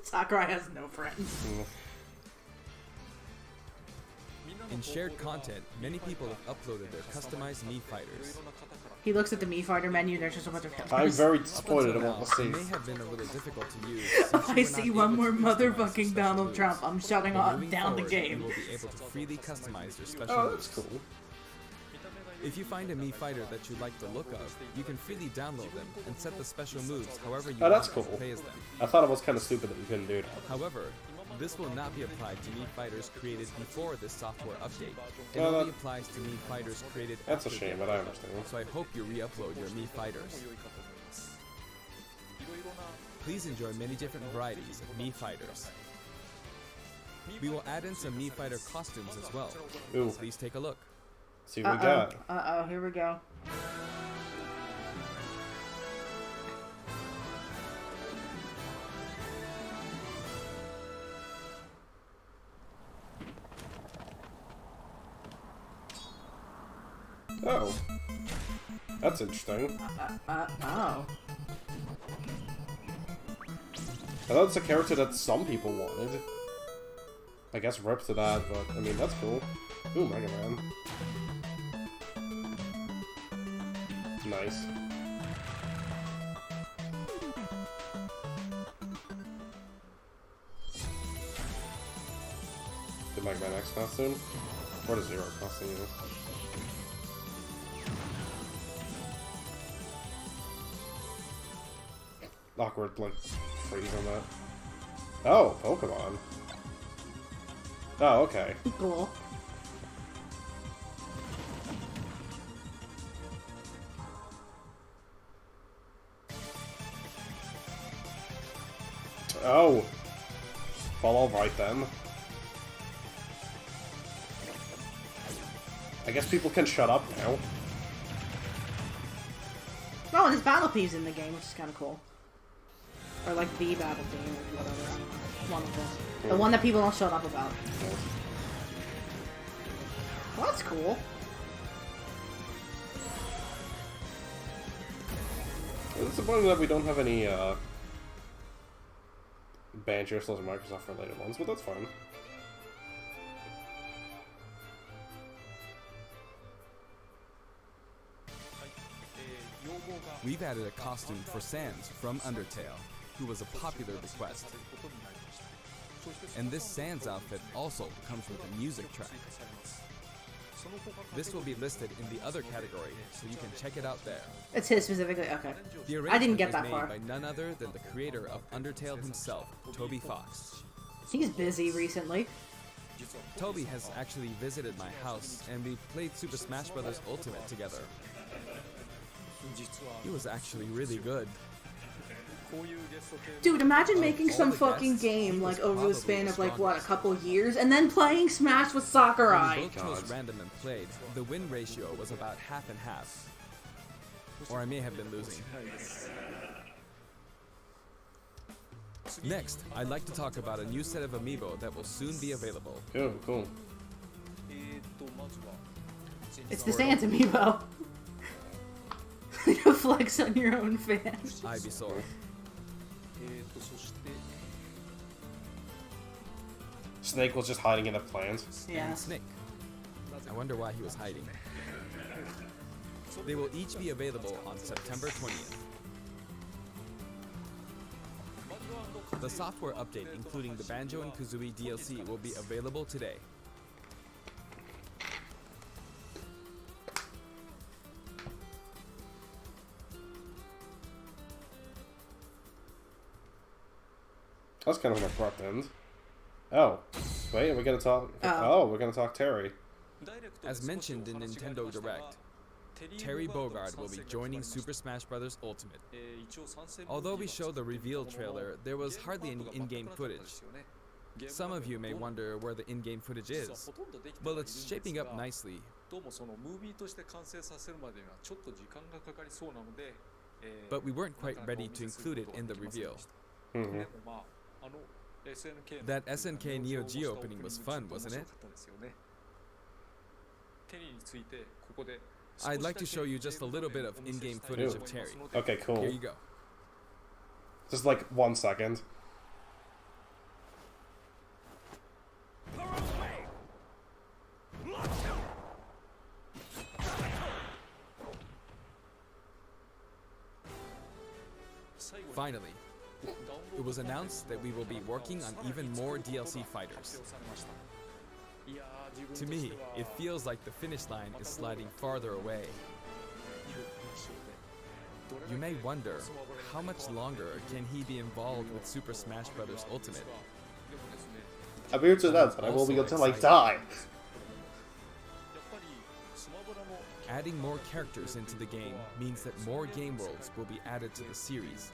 Speaker 2: Sakurai has no friends.
Speaker 11: In shared content, many people have uploaded their customized Mii fighters.
Speaker 2: He looks at the Mii Fighter menu, there's just a bunch of characters.
Speaker 1: I'm very disappointed about the
Speaker 11: It may
Speaker 1: scene.
Speaker 11: have been a little difficult to use.
Speaker 2: If I see one more motherfucking Donald Trump, I'm shutting down the game.
Speaker 11: You will be able to freely customize your special
Speaker 1: Oh,
Speaker 11: moves.
Speaker 1: that's cool.
Speaker 11: If you find a Mii fighter that you like the look of, you can freely download them and set the special moves however you
Speaker 1: Oh, that's
Speaker 11: want
Speaker 1: cool.
Speaker 11: to play as them.
Speaker 1: I thought it was kind of stupid that you couldn't do that.
Speaker 11: However, this will not be applied to Mii fighters created before this software update. It
Speaker 1: Well,
Speaker 11: only applies to Mii fighters created
Speaker 1: That's a
Speaker 11: after
Speaker 1: shame,
Speaker 11: the
Speaker 1: but I
Speaker 11: update.
Speaker 1: understand.
Speaker 11: So I hope you re-upload your Mii fighters. Please enjoy many different varieties of Mii fighters. We will add in some Mii fighter costumes as well.
Speaker 1: Ooh.
Speaker 11: Please take a look.
Speaker 1: See what we got.
Speaker 2: Uh-oh, here we go.
Speaker 1: Oh. That's interesting.
Speaker 2: Oh.
Speaker 1: I thought it's a character that some people wanted. I guess rip to that, but I mean, that's cool. Ooh, Mega Man. Nice. The Mega Man X costume? Or the Zero costume? Awkward, like, freeze on that. Oh, Pokemon. Oh, okay.
Speaker 2: Cool.
Speaker 1: Oh. Well, alright then. I guess people can shut up now.
Speaker 2: Oh, and his battle theme's in the game, which is kind of cool. Or like the battle theme, or whatever. One of them. The one that people don't shut up about. Well, that's cool.
Speaker 1: It's disappointing that we don't have any, Banjo / Microsoft related ones, but that's fine.
Speaker 11: We've added a costume for Sans from Undertale, who was a popular request. And this Sans outfit also comes with a music track. This will be listed in the other category, so you can check it out there.
Speaker 2: It's his specifically? Okay.
Speaker 11: The
Speaker 2: I didn't get
Speaker 11: arrangement
Speaker 2: that
Speaker 11: was
Speaker 2: far.
Speaker 11: made by none other than the creator of Undertale himself, Toby Fox.
Speaker 2: He's busy recently.
Speaker 11: Toby has actually visited my house, and we played Super Smash Bros. Ultimate together. He was actually really good.
Speaker 2: Dude, imagine
Speaker 11: Of
Speaker 2: making
Speaker 11: all
Speaker 2: some
Speaker 11: the
Speaker 2: fucking
Speaker 11: guests,
Speaker 2: game
Speaker 11: he
Speaker 2: like
Speaker 11: was
Speaker 2: over the
Speaker 11: probably
Speaker 2: span
Speaker 11: the
Speaker 2: of like what, a
Speaker 11: strongest.
Speaker 2: couple years, and then playing Smash with
Speaker 11: When
Speaker 2: Sakurai.
Speaker 11: we both chose random and played, the win ratio was about half and half. Or I may have been losing. Next, I'd like to talk about a new set of amiibo that will soon be available.
Speaker 1: Cool, cool.
Speaker 2: It's the Sans amiibo. You flex on your own fan.
Speaker 11: Ivysaur.
Speaker 1: Snake was just hiding in the plants.
Speaker 2: Yeah.
Speaker 11: And Snake. I wonder why he was hiding. They will each be available on September 20th. The software update, including the Banjo and Kazooie DLC, will be available today.
Speaker 1: That's kind of an abrupt end. Oh, wait, we're gonna talk. Oh, we're gonna talk Terry.
Speaker 11: As mentioned in Nintendo Direct, Terry Bogard will be joining Super Smash Bros. Ultimate. Although we showed the reveal trailer, there was hardly any in-game footage. Some of you may wonder where the in-game footage is. Well, it's shaping up nicely. But we weren't quite ready to include it in the reveal.
Speaker 1: Mm-hmm.
Speaker 11: That SNK Neo Geo opening was fun, wasn't it? I'd like to show you just a little bit of in-game footage of Terry.
Speaker 1: Okay, cool.
Speaker 11: Here you go.
Speaker 1: Just like 1 second.
Speaker 11: Finally, it was announced that we will be working on even more DLC fighters. To me, it feels like the finish line is sliding farther away. You may wonder, how much longer can he be involved with Super Smash Bros. Ultimate?
Speaker 1: I'm here to that, but I will be until I die.
Speaker 11: Adding more characters into the game means that more game worlds will be added to the series.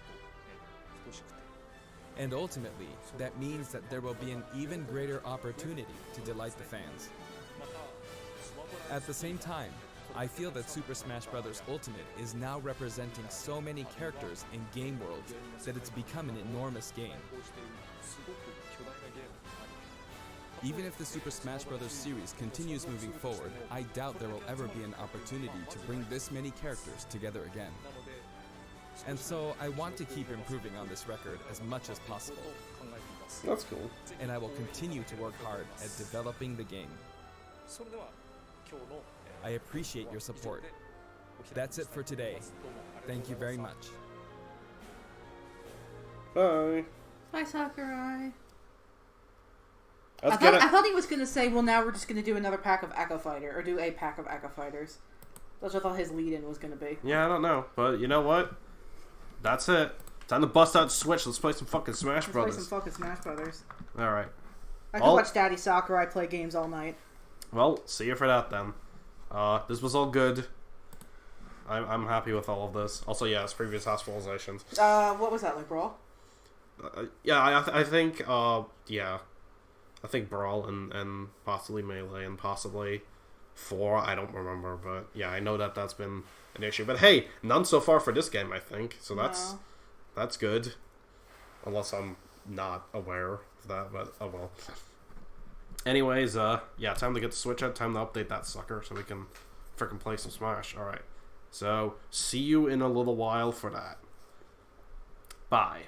Speaker 11: And ultimately, that means that there will be an even greater opportunity to delight the fans. At the same time, I feel that Super Smash Bros. Ultimate is now representing so many characters and game worlds that it's become an enormous game. Even if the Super Smash Bros. Series continues moving forward, I doubt there will ever be an opportunity to bring this many characters together again. And so I want to keep improving on this record as much as possible.
Speaker 1: That's cool.
Speaker 11: And I will continue to work hard at developing the game. I appreciate your support. That's it for today. Thank you very much.
Speaker 1: Bye.
Speaker 2: Bye, Sakurai.
Speaker 1: I
Speaker 2: thought he was going to say, well, now we're just going to do another pack of Echo Fighter, or do a pack of Echo Fighters. That's what I thought his lead-in was going to be.
Speaker 1: Yeah, I don't know. But you know what? That's it. Time to bust out Switch. Let's play some fucking Smash Brothers.
Speaker 2: Let's play some fucking Smash Brothers.
Speaker 1: Alright.
Speaker 2: I could watch Daddy Sakurai play games all night.
Speaker 1: Well, see you for that then. This was all good. I'm happy with all of this. Also, yeah, it's previous hospitalizations.
Speaker 2: What was that, like Brawl?
Speaker 1: Yeah, I think, yeah. I think Brawl and possibly Melee and possibly 4. I don't remember, but yeah, I know that that's been an issue. But hey, none so far for this game, I think. So that's good. Unless I'm not aware of that, but oh well. Anyways, yeah, time to get the Switch out. Time to update that sucker so we can frickin' play some Smash. Alright. So, see you in a little while for that. Bye.